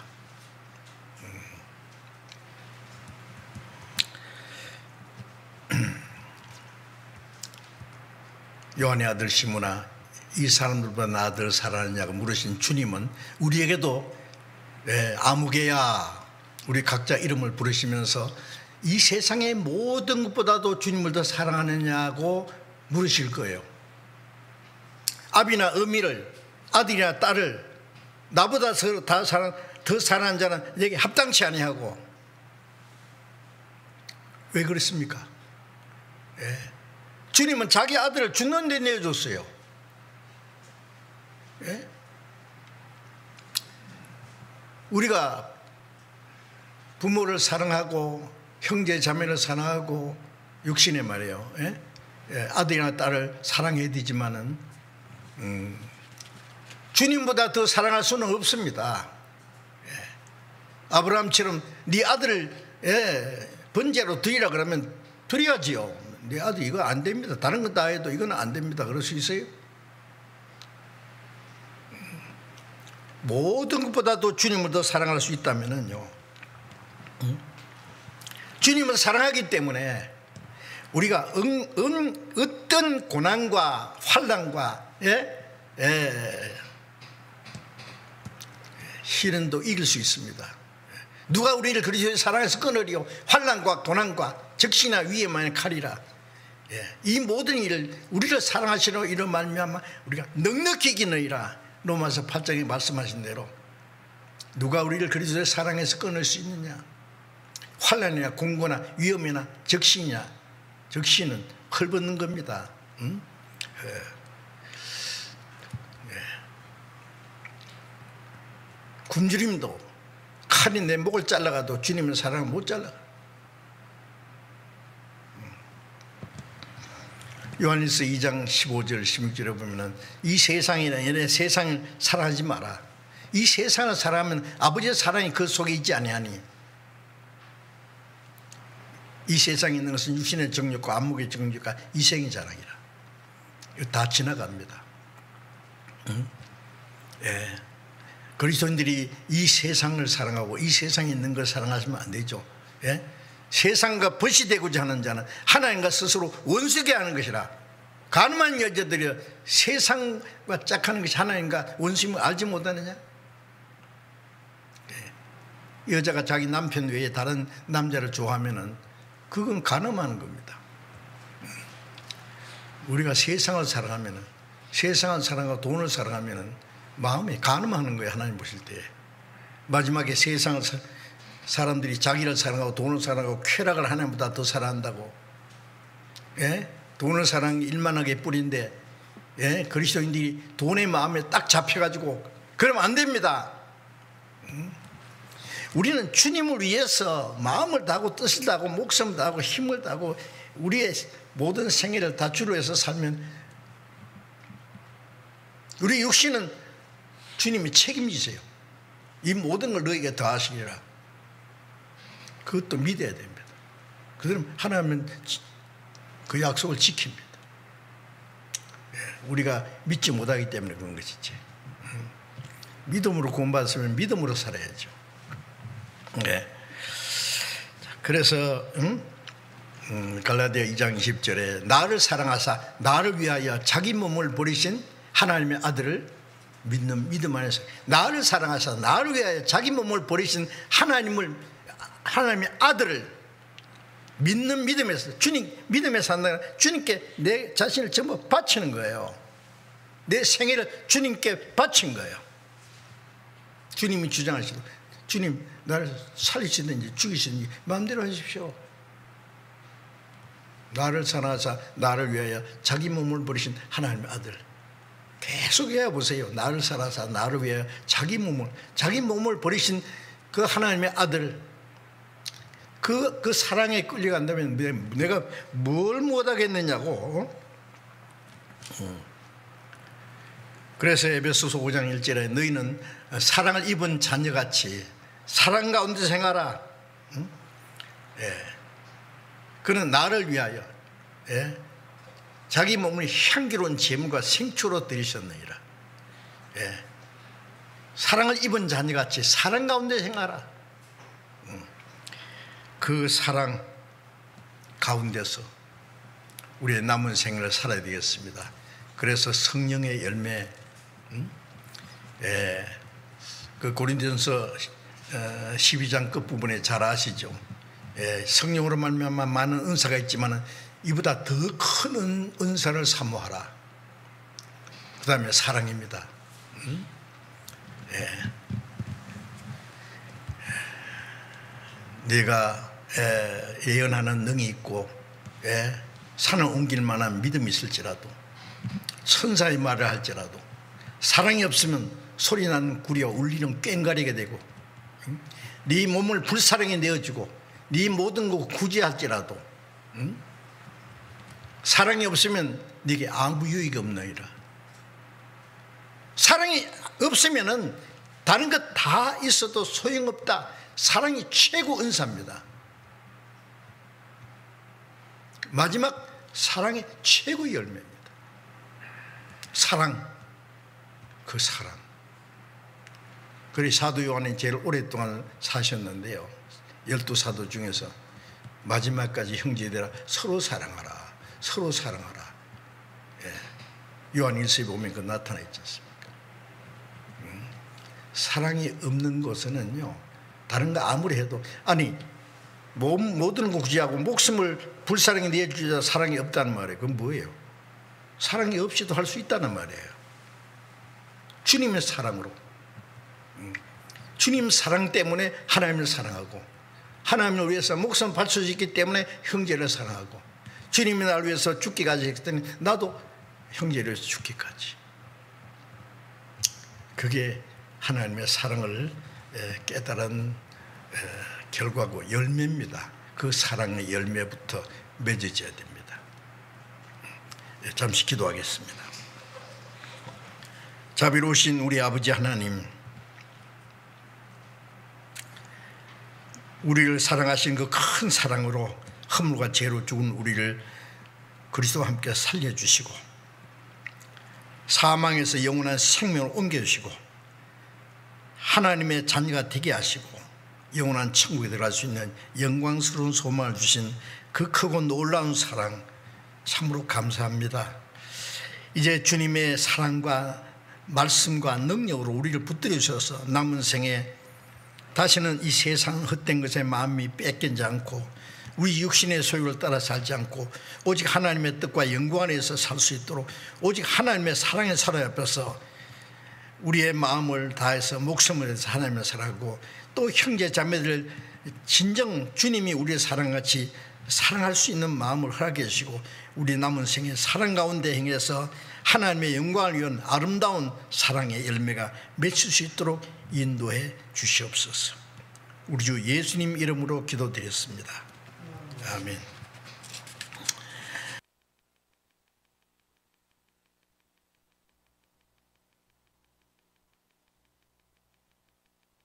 요한의 아들 시몬아, 이 사람들보다 나 아들을 사랑하느냐고 물으신 주님은 우리에게도 아무개야, 우리 각자 이름을 부르시면서 이 세상의 모든 것보다도 주님을 더 사랑하느냐고 물으실 거예요. 아비나 어미를, 아들이나 딸을 나보다 더 사랑하는 자는 내게 합당치 아니하고. 왜 그렇습니까? 주님은 자기 아들을 죽는 데 내어줬어요. 우리가 부모를 사랑하고 형제 자매를 사랑하고 육신에 말이에요. 아들이나 딸을 사랑해야 되지만은 주님보다 더 사랑할 수는 없습니다. 아브라함처럼 네 아들을 번제로 드리라 그러면 드려야지요. 네 아들 이거 안 됩니다. 다른 건 다 해도 이건 안 됩니다. 그럴 수 있어요? 모든 것보다도 주님을 더 사랑할 수 있다면은요, 주님을 사랑하기 때문에 우리가 어떤 고난과 환난과 시련도 이길 수 있습니다. 누가 우리를 그리스도의 사랑에서 끊으리요? 환난과 고난과 적시나 위에만 칼이라. 이 모든 일을 우리를 사랑하시는 이런 말미암아 우리가 넉넉히 이기느니라. 로마서 8장에 말씀하신 대로 누가 우리를 그리스도의 사랑에서 끊을 수 있느냐? 환난이나 공고나 위험이나 적신이나, 적신은 헐벗는 겁니다. 굶주림도 칼이 내 목을 잘라가도 주님의 사랑을 못 잘라. 요한일서 2장 15절 16절에 보면은 이 세상이나 얘네 세상을 사랑하지 마라. 이 세상을 사랑하면 아버지의 사랑이 그 속에 있지 아니하니. 이 세상에 있는 것은 육신의 정욕과 안목의 정욕과 이생의 자랑이라. 이거 다 지나갑니다. 그리스도인들이 이 세상을 사랑하고 이 세상에 있는 걸 사랑하시면 안 되죠. 세상과 벗이 되고자 하는 자는 하나님과 스스로 원수게 하는 것이라. 가늠한 여자들이 세상과 짝하는 것이 하나님과 원수임을 알지 못하느냐? 여자가 자기 남편 외에 다른 남자를 좋아하면은 그건 가늠하는 겁니다. 우리가 세상을 사랑하면은, 세상을 사랑하고 돈을 사랑하면은 마음에 가늠하는 거예요. 하나님 보실 때. 마지막에 세상을 사람들이 자기를 사랑하고 돈을 사랑하고 쾌락을 하나님보다 더 사랑한다고. 돈을 사랑하는 게 일만하게 뿌린데 그리스도인들이 돈의 마음에 딱 잡혀가지고 그러면 안 됩니다. 우리는 주님을 위해서 마음을 다하고 뜻을 다하고 목숨을 다하고 힘을 다하고 우리의 모든 생애를 다 주로 해서 살면 우리 육신은 주님이 책임지세요. 이 모든 걸 너에게 더하시리라. 그것도 믿어야 됩니다. 그럼 하나님은 그 약속을 지킵니다. 우리가 믿지 못하기 때문에 그런 것이지. 믿음으로 구원받았으면 믿음으로 살아야죠. 그래서 갈라디아 2장 20절에 나를 사랑하사 나를 위하여 자기 몸을 버리신 하나님의 아들을 믿는 믿음 안에서 나를 사랑하사 나를 위하여 자기 몸을 버리신 하나님의 아들을 믿는 믿음에서 주님 믿음에서 산다. 주님께 내 자신을 전부 바치는 거예요. 내 생애를 주님께 바친 거예요. 주님이 주장하시고 주님 나를 살리시든지 죽이시든지 마음대로 하십시오. 나를 사랑하사 나를 위하여 자기 몸을 버리신 하나님의 아들. 계속 해보세요. 나를 사랑하사 나를 위하여 자기 몸을 버리신 그 하나님의 아들. 그 사랑에 끌려간다면 내가 뭘 못하겠느냐고. 그래서 에베소서 5장 1절에 너희는 사랑을 입은 자녀같이 사랑 가운데 생활하라. 그는 나를 위하여 자기 몸을 향기로운 제물과 생초로 드리셨느니라. 사랑을 입은 자녀같이 사랑 가운데 생활하라. 그 사랑 가운데서 우리의 남은 생을 살아야 되겠습니다. 그래서 성령의 열매, 그 고린도전서 12장 끝부분에 잘 아시죠? 성령으로 말미암아 많은 은사가 있지만 이보다 더 큰 은사를 사모하라. 그 다음에 사랑입니다. 네가 예언하는 능이 있고 산을 옮길 만한 믿음이 있을지라도 천사의 말을 할지라도 사랑이 없으면 소리나는 구리와 울리는 꽹가리게 되고 네 몸을 불사랑에 내어주고 네 모든 것 구제할지라도 사랑이 없으면 네게 아무 유익이 없느니라. 사랑이 없으면 다른 것 다 있어도 소용없다. 사랑이 최고 은사입니다. 마지막 사랑의 최고 열매입니다. 사랑, 그 사랑. 그리 사도 요한이 제일 오랫동안 사셨는데요. 12사도 중에서 마지막까지 형제들아 서로 사랑하라. 서로 사랑하라. 요한일서에 보면 그 나타나 있지 않습니까? 사랑이 없는 곳에는요, 다른 거 아무리 해도, 아니 모든 거 구제하고 목숨을 불사랑에 내주자 사랑이 없다는 말이에요. 그건 뭐예요? 사랑이 없이도 할 수 있다는 말이에요. 주님의 사랑으로, 주님 사랑 때문에 하나님을 사랑하고, 하나님을 위해서 목숨을 바쳐주기 때문에 형제를 사랑하고, 주님이 나를 위해서 죽기까지 했기 때문에 나도 형제를 위해서 죽기까지. 그게 하나님의 사랑을 깨달은 결과고 열매입니다. 그 사랑의 열매부터 맺어져야 됩니다. 잠시 기도하겠습니다. 자비로우신 우리 아버지 하나님, 우리를 사랑하신 그 큰 사랑으로 허물과 죄로 죽은 우리를 그리스도와 함께 살려주시고 사망에서 영원한 생명을 옮겨주시고 하나님의 자녀가 되게 하시고 영원한 천국에 들어갈 수 있는 영광스러운 소망을 주신 그 크고 놀라운 사랑 참으로 감사합니다. 이제 주님의 사랑과 말씀과 능력으로 우리를 붙들어 주셔서 남은 생에 다시는 이 세상 헛된 것에 마음이 뺏기지 않고 우리 육신의 소유를 따라 살지 않고 오직 하나님의 뜻과 영광 안에서 살 수 있도록 오직 하나님의 사랑에 살아야 앞에서 우리의 마음을 다해서 목숨을 해서 하나님을 사랑하고 또 형제 자매들을 진정 주님이 우리의 사랑같이 사랑할 수 있는 마음을 허락해 주시고 우리 남은 생에 사랑 가운데 행해서 하나님의 영광을 위한 아름다운 사랑의 열매가 맺힐 수 있도록 인도해 주시옵소서. 우리 주 예수님 이름으로 기도드렸습니다. 아멘.